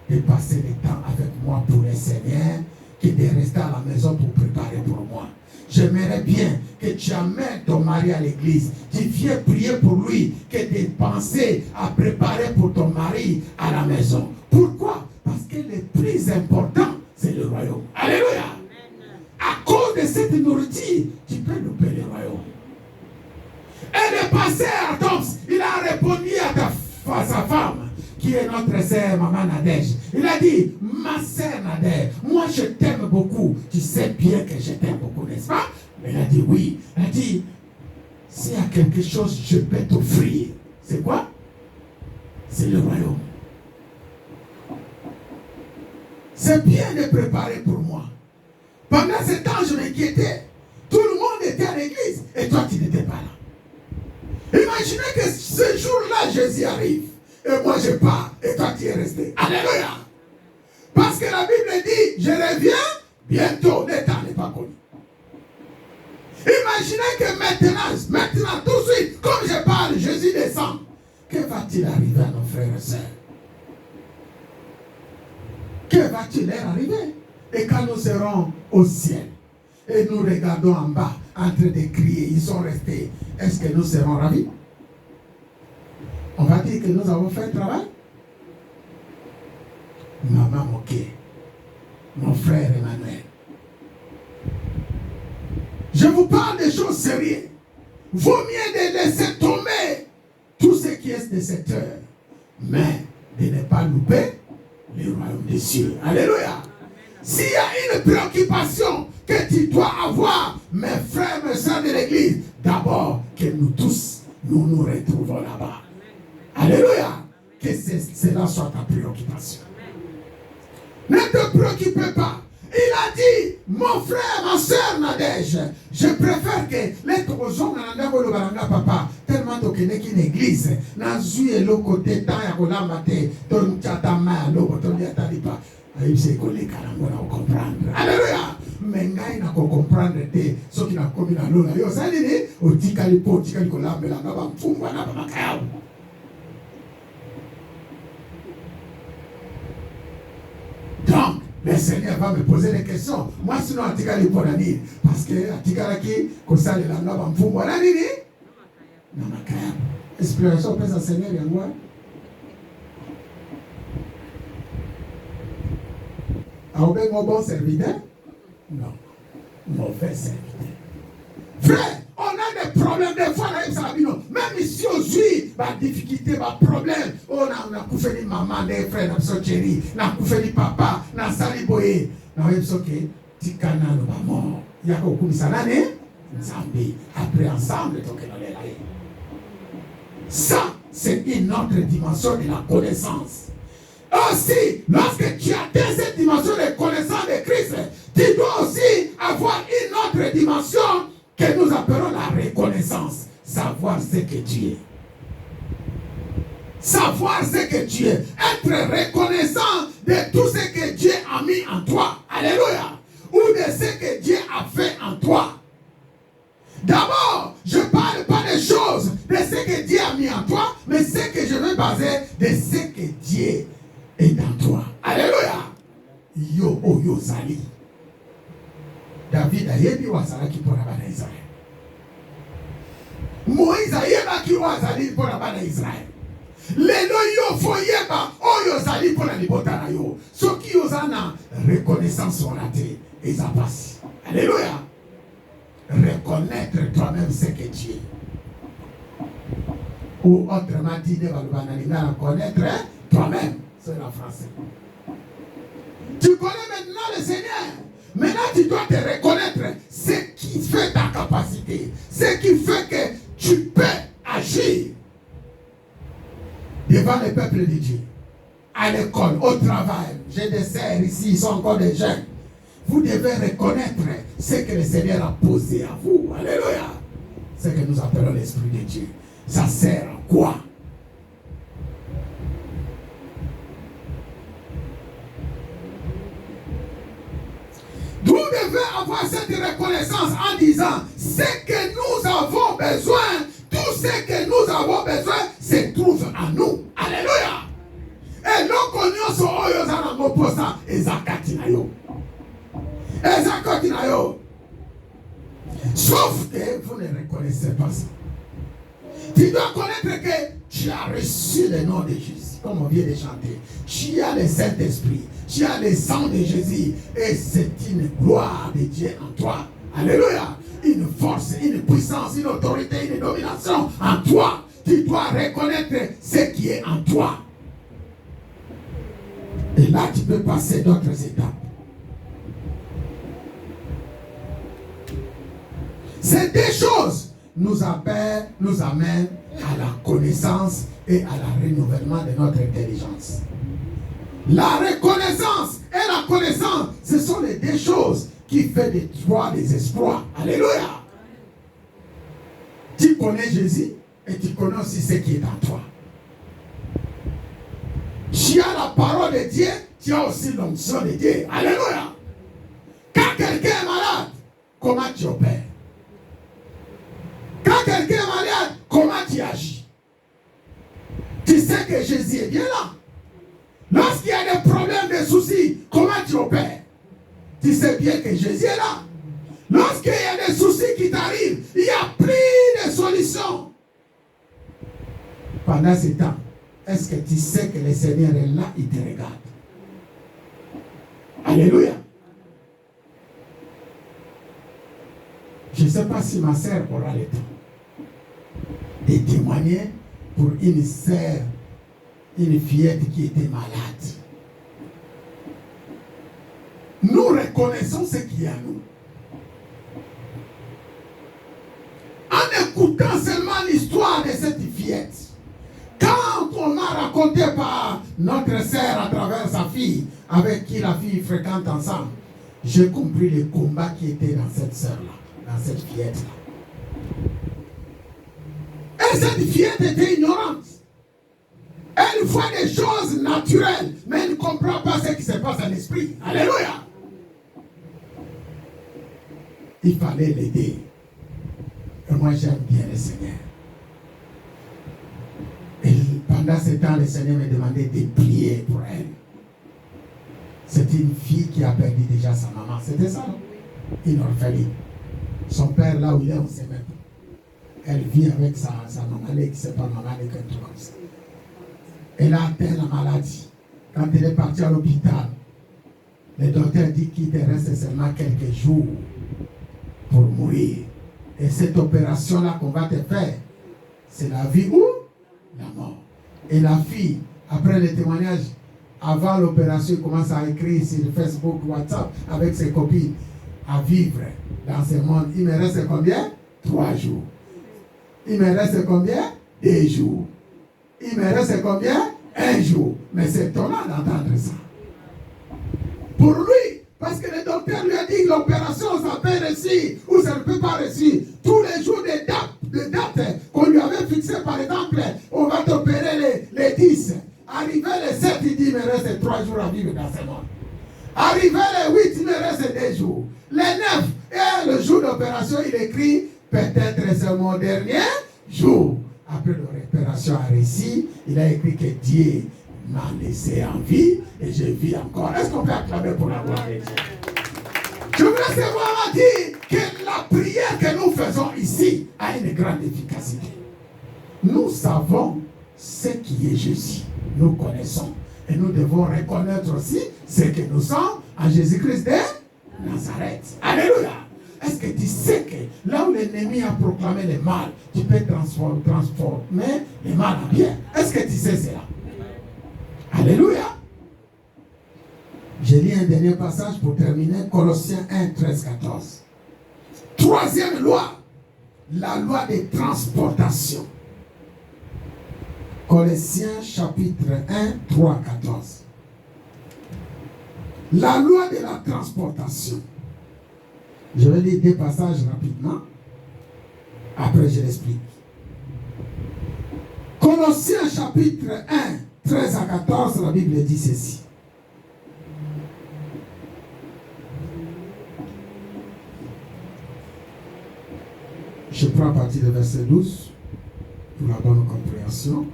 de passer le temps avec moi pour le Seigneur, que de rester à la maison pour préparer pour moi. J'aimerais bien que tu amènes ton mari à l'église. Tu viens prier pour lui, que de penser à préparer pour ton mari à la maison. Pourquoi? Parce que le plus important, c'est le royaume. Alléluia. À cause de cette nourriture, tu peux louper le royaume. Et le pasteur Adams, il a répondu à sa femme, qui est notre sœur Maman Nadège. Il a dit, ma sœur Nadège, moi je t'aime beaucoup. Tu sais bien que je t'aime beaucoup, n'est-ce pas? Mais elle a dit oui. Elle a dit, s'il y a quelque chose je peux t'offrir. C'est quoi? C'est le royaume. C'est bien de préparer pour moi. Pendant ce temps, je m'inquiétais. Tout le monde était à l'église et toi tu n'étais pas là. Imaginez que ce jour-là, Jésus arrive. Et moi je pars, et toi tu es resté. Alléluia. Parce que la Bible dit, je reviens bientôt, le temps n'est pas connu. Imaginez que maintenant, tout de suite, comme je parle, Jésus descend. Que va-t-il arriver à nos frères et sœurs? Que va-t-il leur arriver? Et quand nous serons au ciel, et nous regardons en bas, en train de crier, ils sont restés, est-ce que nous serons ravis? On va dire que nous avons fait le travail. Maman Moké, mon frère Emmanuel, je vous parle des choses sérieuses. Vaut mieux de laisser tomber tout ce qui est de cette heure, mais de ne pas louper le royaume des cieux. Alléluia. S'il y a une préoccupation que tu dois avoir, mes frères, mes soeurs de l'église, d'abord que nous tous, nous nous retrouvons là-bas. Alléluia. Que cela soit ta préoccupation. Ne te préoccupez pas. Il a dit, mon frère, ma soeur Nadège, je préfère que les tozons na papa, tellement que une église, na zui le côté temps ya kolamba te, ton chatama lobo ton yatalipa. Aïe c'est collé kalango na comprendre. Alléluia. Mais ngai na ko comprendre te, so qui na komi na lola. Yo ça dit o tikali po tikali kolamba la ngaba mfungwa na ba makao. Donc, le Seigneur va me poser des questions. Moi, sinon, Atikali pour la dire. Parce que Atikalaki, comme ça, les langues vont me faire la dire. Non, ma crème. Inspiration, pèse à Seigneur, et moi. A mon bon serviteur? Non. Mauvais serviteur. Frère, on a des problèmes des fois, même ici aujourd'hui, la difficulté, le problème, on a coupé les mamans, les frères, les chéris, on a coupé les papas, on a sali boye, on a dit tikana no maman, il y a beaucoup de salane, Zambi, après ensemble, donc on est là. Ça, c'est une autre dimension de la connaissance. Aussi, lorsque tu atteins cette dimension de connaissance de Christ, tu dois aussi avoir une autre dimension que nous appelons la reconnaissance. Savoir ce que tu es. Savoir ce que tu es. Être reconnaissant de tout ce que Dieu a mis en toi. Alléluia. Ou de ce que Dieu a fait en toi. D'abord, je ne parle pas des choses de ce que Dieu a mis en toi, mais ce que je veux baser de ce que Dieu est dans toi. Alléluia. Yo, oh, yo, Zali. David a yebi wazalaki pour la bana Israël. Moïse a yebaki wazali pour la bana Israël. Lelo yo fo yeba oyo zali pour la libota na yo. Soki yo zana reconnaissance on a te et ça passe. Alléluia. Reconnaître toi-même ce que tu es. Ou autrement dit, connaître toi-même. C'est la français. Tu connais maintenant le Seigneur. Maintenant, tu dois te reconnaître ce qui fait ta capacité, ce qui fait que tu peux agir devant le peuple de Dieu, à l'école, au travail. J'ai des sœurs ici, ils sont encore des jeunes. Vous devez reconnaître ce que le Seigneur a posé à vous. Alléluia. Ce que nous appelons l'Esprit de Dieu. Ça sert à quoi? Vous devez avoir cette reconnaissance en disant ce que nous avons besoin, tout ce que nous avons besoin se trouve en nous. Alléluia. Et nous connaissons oyo zana moposa ezakati na yo. Ezakati na yo. Sauf que vous ne reconnaissez pas ça. Tu dois connaître que tu as reçu le nom de Jésus, comme on vient de chanter. Tu as le Saint-Esprit, tu as le sang de Jésus, et c'est une gloire de Dieu en toi. Alléluia. Une force, une puissance, une autorité, une domination en toi. Tu dois reconnaître ce qui est en toi. Et là, tu peux passer d'autres étapes. Ces deux choses nous amènent à la connaissance et à la renouvellement de notre intelligence. La reconnaissance et la connaissance, ce sont les deux choses qui font de toi des exploits. Alléluia. Tu connais Jésus et tu connais aussi ce qui est en toi. Tu as la parole de Dieu, tu as aussi l'onction de Dieu. Alléluia. Quand quelqu'un est malade, comment tu opères? Quand quelqu'un est malade, comment tu agis? Tu sais que Jésus est bien là. Lorsqu'il y a des problèmes, des soucis, comment tu opères? Tu sais bien que Jésus est là. Lorsqu'il y a des soucis qui t'arrivent, il y a plus de solutions. Pendant ce temps, est-ce que tu sais que le Seigneur est là, il te regarde? Alléluia. Je ne sais pas si ma sœur aura le temps de témoigner pour une sœur, une fillette qui était malade. Nous reconnaissons ce qui est à nous. Prends seulement l'histoire de cette fillette. Quand on m'a raconté par notre sœur à travers sa fille, avec qui la fille fréquente ensemble, j'ai compris le combat qui était dans cette sœur-là, dans cette fillette-là. Et cette fillette était ignorante. Elle voit des choses naturelles, mais elle ne comprend pas ce qui se passe à l'esprit. Alléluia. Il fallait l'aider. Et moi, j'aime bien le Seigneur. Et pendant ce temps, le Seigneur me demandait de prier pour elle. C'était une fille qui a perdu déjà sa maman. C'était ça, non? Une orpheline. Son père, là où il est, on ne sait même pas. Elle vit avec sa maman, qui ne sait pas maman, avec un truc comme ça. Elle a atteint la maladie. Quand elle est partie à l'hôpital, le docteur dit qu'il te reste seulement quelques jours pour mourir. Et cette opération-là qu'on va te faire, c'est la vie ou la mort. Et la fille, après le témoignage, avant l'opération, commence à écrire sur Facebook, WhatsApp, avec ses copines, à vivre dans ce monde. Il me reste combien? 3 jours. Il me reste combien? 2 jours. Il me reste combien? 1 jour. Mais c'est étonnant d'entendre ça. Pour lui, parce que le docteur lui a dit que l'opération, ça peut réussir ou ça ne peut pas réussir. Tous les jours de date qu'on lui avait fixé, par exemple, on va t'opérer les 10. Arrivé les 7, il dit, il me reste 3 jours à vivre dans ce monde. Arrivé les 8, il me reste 2 jours. Les 9, et le jour d'opération, il écrit, peut-être c'est mon dernier jour. Après l'opération a réussi, il a écrit que Dieu m'a laissé en vie et je vis encore. Est-ce qu'on peut acclamer pour la gloire de Dieu? Je voudrais savoir dire que la prière que nous faisons ici a une grande efficacité. Nous savons ce qui est Jésus. Nous connaissons. Et nous devons reconnaître aussi ce que nous sommes en Jésus-Christ de Nazareth. Alléluia. Est-ce que tu sais que là où l'ennemi a proclamé le mal, tu peux transformer le mal en bien? Est-ce que tu sais cela? Alléluia. Je lis un dernier passage pour terminer. Colossiens 1, 13, 14. Troisième loi, la loi des transportations. Colossiens chapitre 1, 3, 14. La loi de la transportation. Je vais lire 2 passages rapidement. Après, je l'explique. Colossiens chapitre 1, 13 à 14, la Bible dit ceci. Je prends à partir du verset 12 pour la bonne compréhension.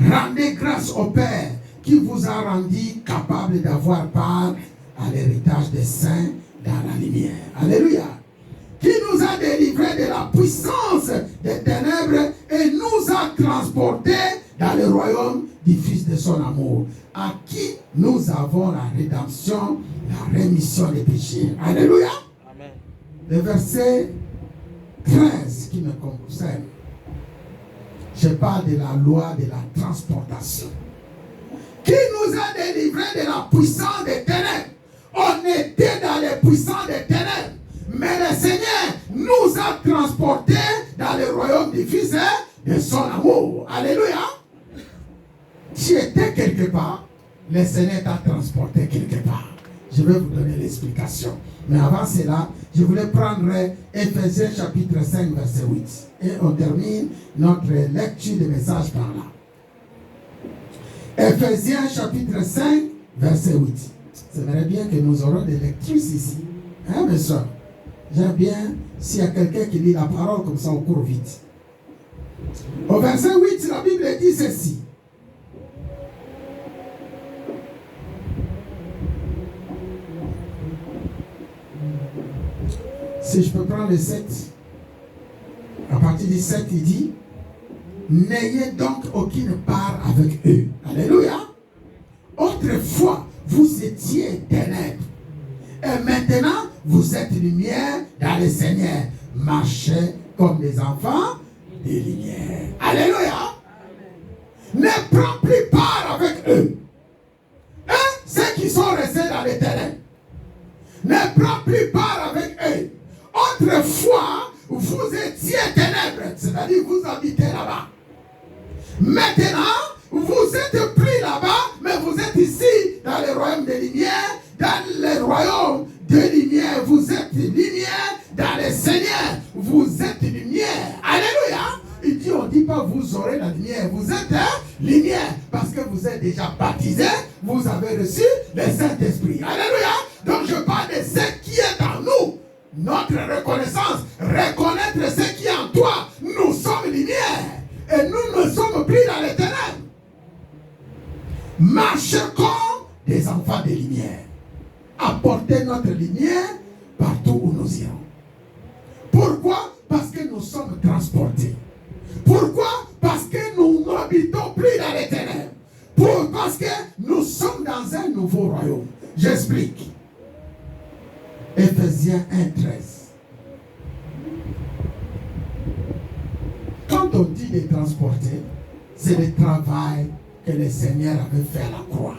Rendez grâce au Père qui vous a rendu capable d'avoir part à l'héritage des saints dans la lumière. Alléluia. Qui nous a délivrés de la puissance des ténèbres et nous a transportés dans le royaume du Fils de son amour, à qui nous avons la rédemption, la rémission des péchés. Alléluia. Amen. Le verset 13 qui me concerne. Je parle de la loi de la transportation. Qui nous a délivrés de la puissance des ténèbres. On était dans les puissances des ténèbres. Mais le Seigneur nous a transportés dans le royaume du Fils de son amour. Alléluia. Tu étais quelque part, le Seigneur t'a transporté quelque part. Je vais vous donner l'explication. Mais avant cela, je voulais prendre Ephésiens chapitre 5, verset 8. Et on termine notre lecture de message par là. Ephésiens chapitre 5, verset 8. J'aimerais bien que nous aurons des lectrices ici. Hein, mes soeurs? J'aime bien s'il y a quelqu'un qui lit la parole comme ça, on court vite. Au verset 8, la Bible dit ceci. Si je peux prendre le 7. À partir du 7, il dit, n'ayez donc aucune part avec eux. Alléluia. Autrefois, vous étiez ténèbres. Et maintenant, vous êtes lumière dans le Seigneur. Marchez comme des enfants de lumière. Alléluia. Ne prends plus part avec eux. Hein? Ceux qui sont restés dans les ténèbres. Ne prends plus part avec eux. Autrefois, vous étiez ténèbres. dit vous habitez là-bas. Maintenant, vous êtes pris là-bas, mais vous êtes ici dans le royaume des lumières. Dans le royaume des lumières, vous êtes lumière. Dans le Seigneur, vous êtes lumière. Alléluia. Il dit, on ne dit pas vous aurez la lumière. Vous êtes lumière parce que vous êtes déjà baptisé. Vous avez reçu le Saint-Esprit. Alléluia. Donc je parle de ce qui est en nous. Notre reconnaissance. Reconnaître ce qui est en toi. Nous sommes lumière. Et nous ne sommes plus dans les ténèbres. Marchez comme des enfants de lumière. Apportez notre lumière partout où nous irons. Pourquoi? Parce que nous sommes transportés. Pourquoi? Parce que nous n'habitons plus dans les ténèbres. Parce que nous sommes dans un nouveau royaume. J'explique. Éphésiens 1:13. Quand on dit de transporter, c'est le travail que le Seigneur avait fait à la croix.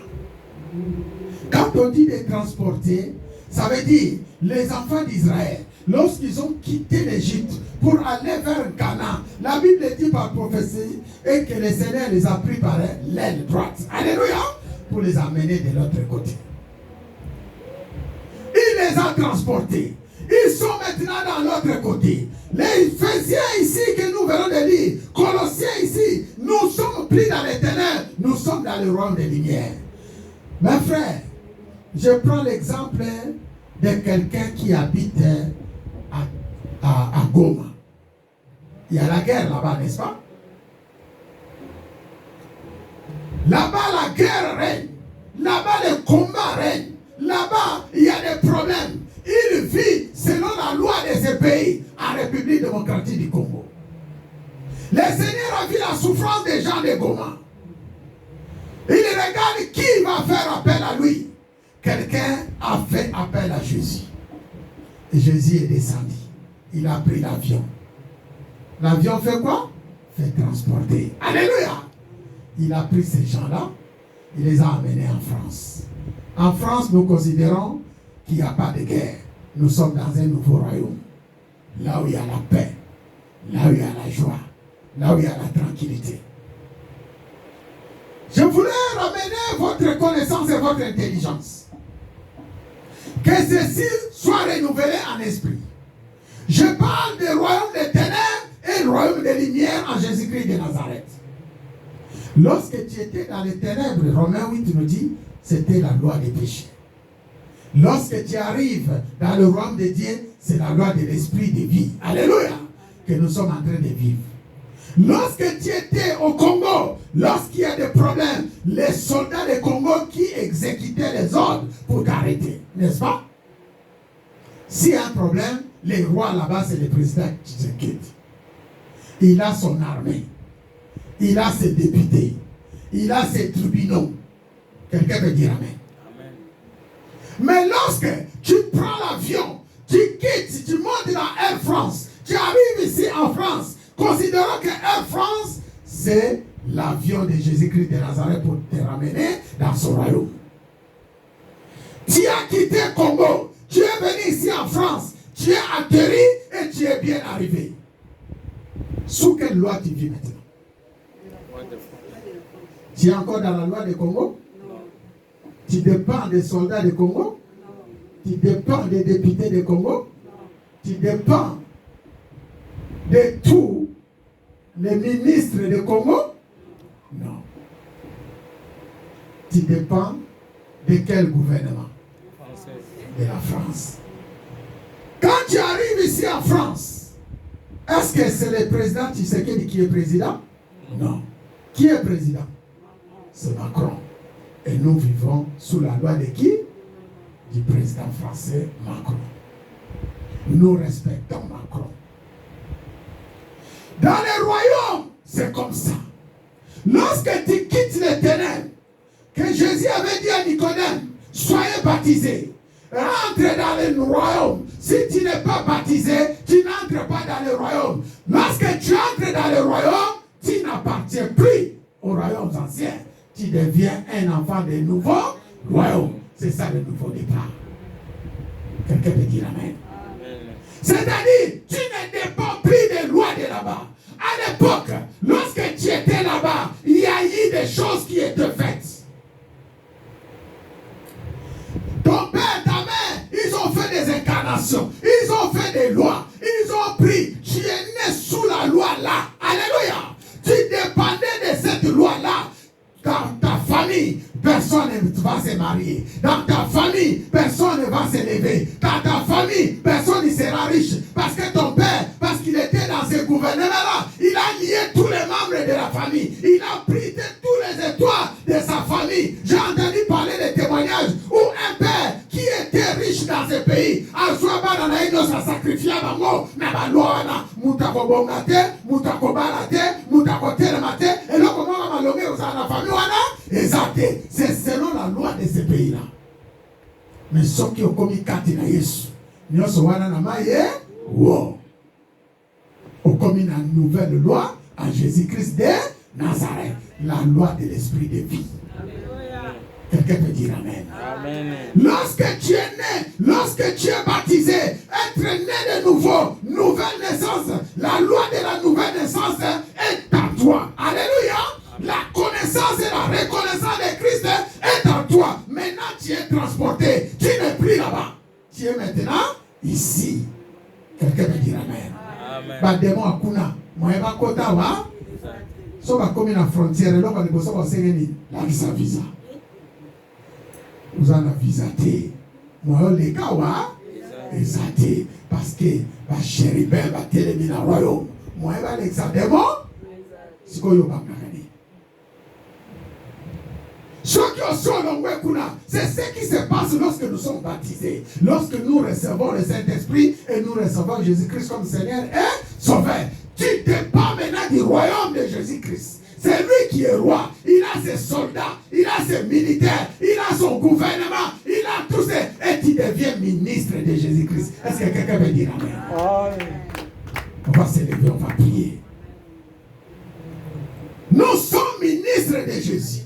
Quand on dit de transporter, ça veut dire les enfants d'Israël, lorsqu'ils ont quitté l'Égypte pour aller vers Canaan, la Bible dit par prophétie et que le Seigneur les a pris par l'aile droite. Alléluia! Pour les amener de l'autre côté. Il les a transportés. Ils sont maintenant dans l'autre côté. Les Éphésiens ici que nous venons de lire, Colossiens ici, nous sommes pris dans les ténèbres, nous sommes dans le royaume des lumières. Mes frères, je prends l'exemple de quelqu'un qui habite à Goma. Il y a la guerre là-bas, n'est-ce pas? Là-bas, la guerre règne. Là-bas, le combat règne. Là-bas, il y a des problèmes. Il vit selon la loi de ce pays, en République démocratique du Congo. Le Seigneur a vu la souffrance des gens de Goma. Il regarde qui va faire appel à lui. Quelqu'un a fait appel à Jésus. Et Jésus est descendu. Il a pris l'avion. L'avion fait quoi? Fait transporter. Alléluia! Il a pris ces gens-là. Il les a amenés en France. En France, nous considérons qu'il n'y a pas de guerre. Nous sommes dans un nouveau royaume. Là où il y a la paix. Là où il y a la joie. Là où il y a la tranquillité. Je voulais ramener votre connaissance et votre intelligence. Que ceci soit renouvelé en esprit. Je parle du royaume des ténèbres et du royaume des lumières en Jésus-Christ de Nazareth. Lorsque tu étais dans les ténèbres, Romains 8 nous dit, c'était la loi des péchés. Lorsque tu arrives dans le royaume de Dieu, c'est la loi de l'esprit de vie. Alléluia! Que nous sommes en train de vivre. Lorsque tu étais au Congo, lorsqu'il y a des problèmes, les soldats du Congo qui exécutaient les ordres pour t'arrêter, n'est-ce pas? S'il y a un problème, les rois là-bas, c'est le président Tshisekedi. Il a son armée. Il a ses députés. Il a ses tribunaux. Quelqu'un peut dire Amen. Amen. Mais lorsque tu prends l'avion, tu quittes, tu montes dans Air France, tu arrives ici en France, considérons que Air France, c'est l'avion de Jésus-Christ de Nazareth pour te ramener dans son royaume. Tu as quitté le Congo, tu es venu ici en France, tu es atterri et tu es bien arrivé. Sous quelle loi tu vis maintenant? Tu es encore dans la loi du Congo? Non. Tu dépends des soldats du Congo? Non. Tu dépends des députés du Congo? Non. Tu dépends de tous les ministres du Congo? Non. Tu dépends de quel gouvernement? Français. De la France. Quand tu arrives ici en France, est-ce que c'est le président Tshisekedi qui est président? Non. Qui est président? C'est Macron. Et nous vivons sous la loi de qui? Du président français Macron. Nous respectons Macron. Dans les royaumes, c'est comme ça. Lorsque tu quittes les ténèbres, que Jésus avait dit à Nicodème, soyez baptisés, rentre dans le royaume. Si tu n'es pas baptisé, tu n'entres pas dans le royaume. Lorsque tu entres dans le royaume, tu n'appartiens plus au royaume ancien. Tu deviens un enfant de nouveau royaume. C'est ça le nouveau départ. Quelqu'un peut dire Amen. C'est-à-dire, tu ne dépends plus des lois de là-bas. À condamnation. Ils ont fait des lois. Ils ont pris. Tu es né sous la loi là. Alléluia. Tu dépendais de cette loi-là. Dans ta famille, personne ne va se marier. Dans ta famille, personne ne va s'élever. Dans ta famille, personne ne sera riche. Parce que ton père, parce qu'il était dans ce gouvernement-là, il a lié tous les membres de la famille. Il a pris de tous les étoiles de sa famille. J'ai entendu parler de témoignages où un père qui était riche dans ce pays, a soit dans la Indo, ça sacrifiait à Bango, mais la loi, Moutako Bongate, Moutako Balate, Moutako Telemate, et là, comment on va malomé aux la famille, exact. C'est selon la loi de ce pays-là. Mais ceux qui ont commis Katina Yesu, nous sommes en Amaye, wow. On commis une nouvelle loi à Jésus-Christ de Nazareth, la loi de l'esprit de vie. Quelqu'un peut dire Amen. Amen. Lorsque tu es né, lorsque tu es baptisé, être né de nouveau, nouvelle naissance, la loi de la nouvelle naissance est en toi. Alléluia. La connaissance et la reconnaissance de Christ est en toi. Maintenant, tu es transporté. Tu n'es plus là-bas. Tu es maintenant ici. Quelqu'un peut dire Amen. Amen. Bademo akuna. Moeba kota wa. So ba komi na frontière. Là, on va bossa wa sengeni. La visa. Vous en avez visaté. Moi, les gars, exacté. Parce que ma chérie belle va téléminer le royaume. Moi, je vais l'examen. C'est quoi, c'est ce qui se passe lorsque nous sommes baptisés. Lorsque nous recevons le Saint-Esprit et nous recevons Jésus-Christ comme Seigneur et Sauveur. Tu dépends maintenant du royaume de Jésus-Christ. C'est lui qui est roi. Il a ses soldats, il a ses militaires, il a son gouvernement, il a tout ça. Et tu deviens ministre de Jésus-Christ. Est-ce que quelqu'un veut dire Amen? On va s'élever, on va prier. Nous sommes ministres de Jésus.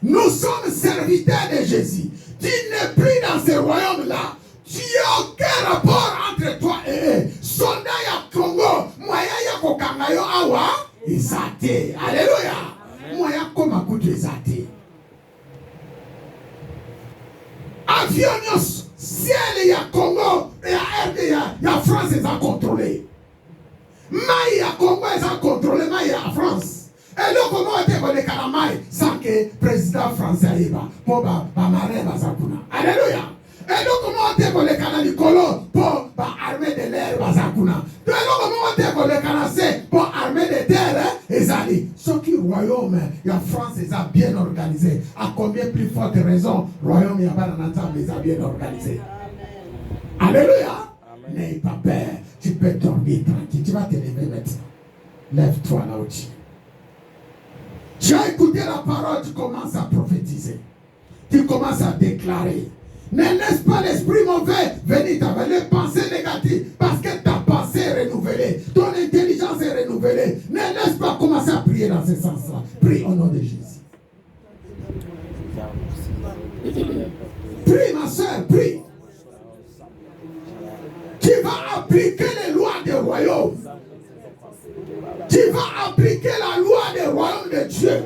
Nous sommes serviteurs de Jésus. Tu n'es plus dans ce royaume-là. Tu n'as aucun rapport entre toi et eux. Soldat ya Congo, moya ya kokangayo awa. Isate. Alléluia. Moi, ya koma kutu isate. Avion ciel ya Congo et ya RD ya France est à contrôler. Maï ya Congo est à contrôler maï ya France. Et là comment était qu'on est calamai sans que le président français aille pour marin bazakuna. Alléluia. Et là comment était qu'on est canali colo pour armée de l'air bazakuna. Et là comment était qu'on est canacé pour armée de terre ezali. Ce qui royaume la France est bien organisé. À combien plus forte raison royaume ya bananata est bien organisé. Alléluia. N'aie pas peur. Tu peux dormir tranquille. Tu vas te lever maintenant. Lève-toi là où tu es. Tu as écouté la parole, tu commences à prophétiser. Tu commences à déclarer. Ne laisse pas l'esprit mauvais venir avec les pensées négatives. Parce que ta pensée est renouvelée. Ton intelligence est renouvelée. Ne laisse pas commencer à prier dans ce sens-là. Prie au nom de Jésus. Prie ma soeur, prie. Tu vas appliquer les lois du royaume. Tu vas appliquer la loi des royaumes de Dieu.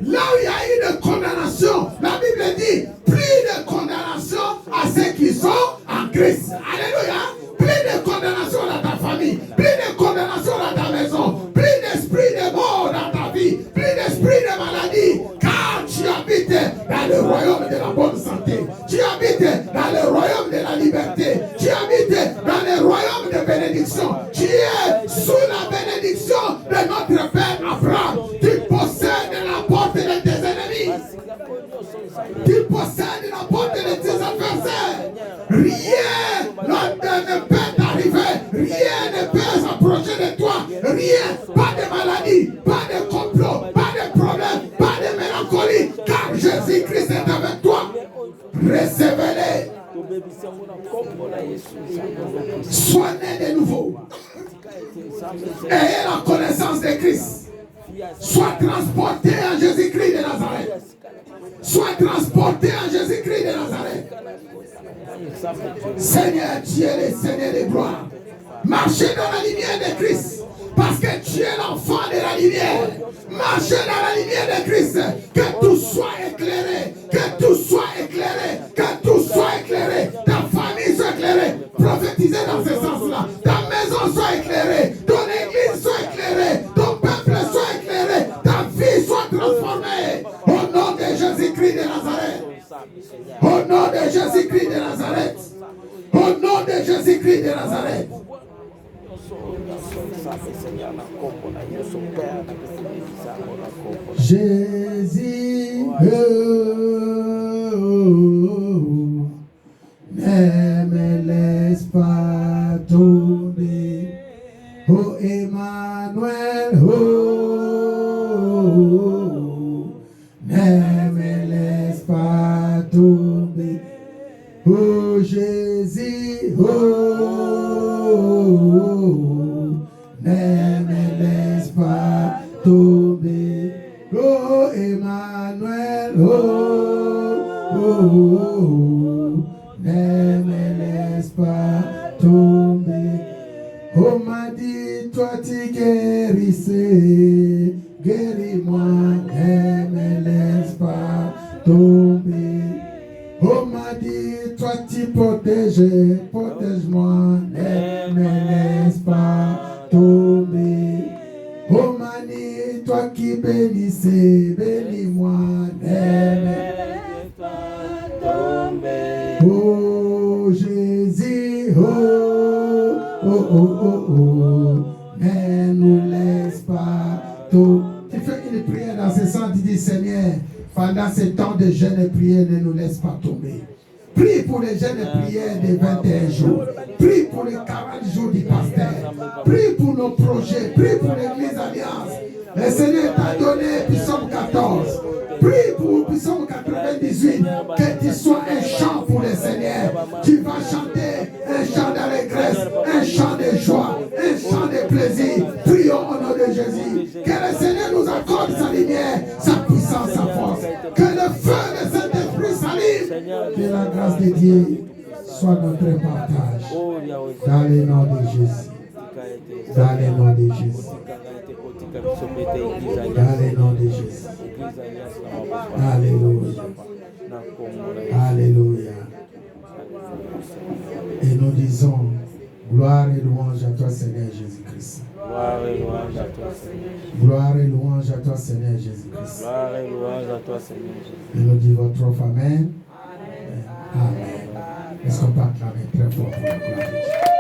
Là où il y a eu de condamnation, la Bible dit, plus de condamnation à ceux qui sont en Christ. Alléluia. Plus de condamnation dans ta famille, plus de condamnation dans ta maison, plus d'esprit de mort dans ta vie, plus d'esprit de maladie, car tu habites dans le royaume de la bonne santé. Tu habites dans le royaume de la liberté. Tu habites dans le royaume de bénédiction. Tu es sous la bénédiction de notre Père Abraham. Tu possèdes la porte de tes ennemis. Tu possèdes la porte de tes adversaires. Rien ne peut t'arriver. Rien ne peut s'approcher de toi. Rien. Pas de maladie, pas de complot, pas de problème, pas de mélancolie. Car Jésus-Christ est avec toi. Recevez-les. Sois né de nouveau. Ayez la connaissance de Christ. Sois transporté en Jésus-Christ de Nazareth. Sois transporté en Jésus-Christ de Nazareth. Seigneur, tu es le Seigneur de gloire. Marchez dans la lumière de Christ. Parce que tu es l'enfant de la lumière. Marchez dans la lumière de Christ. Que tout soit éclairé. Que tout soit éclairé. Que tout soit éclairé. Ta famille soit éclairée. prophétiser dans ce sens-là. Ta maison soit éclairée, ton église soit éclairée, ton peuple soit éclairé, ta vie soit transformée. Au nom de Jésus-Christ de Nazareth. Au nom de Jésus-Christ de Nazareth. Au nom de Jésus-Christ de Nazareth. Jésus, ne me laisse pas tomber. Oh Emmanuel, ne me laisse pas tomber. Oh Jésus, ne me laisse pas tomber. Oh Emmanuel, ne me laisse pas tomber. Oh m'a dit, toi tu guérissais, guéris-moi, ne me laisse pas tomber. Oh m'a dit, toi tu protèges, protège-moi, ne me laisse pas tomber. Oh m'a dit, toi qui bénissais, bénis-moi, ne me laisse pas tomber. Oh Jésus, ne nous laisse pas tomber. Tu fais une prière dans ce sens, tu dis Seigneur, pendant ce temps de jeûne et prière, ne nous laisse pas tomber. Prie pour les jeûnes et prières des 21 jours. Prie pour les 40 jours du pasteur. Prie pour nos projets. Prie pour l'église Alliance. Le Seigneur t'a donné Psaume 14. Prie pour Psaume 98. Que tu sois un chant pour le Seigneur. Tu vas chanter un chant d'allégresse, un chant de joie, un chant de plaisir. Prions au nom de Jésus. Que le Seigneur nous accorde sa lumière, sa puissance, sa force. Que le feu de Saint-Esprit s'allume. Que la grâce de Dieu soit notre partage. Dans le nom de Jésus. Dans le nom de Jésus. Dans le nom de Jésus. Alléluia. Alléluia. Et nous disons gloire et louange à toi, Seigneur Jésus-Christ. Gloire et louange à toi, Seigneur. Gloire et louange à toi, Seigneur Jésus-Christ. Gloire et louange à toi, Seigneur Jésus. Et nous disons trop Amen. Amen. Est-ce qu'on peut acclamer très fort pour la gloire de Dieu?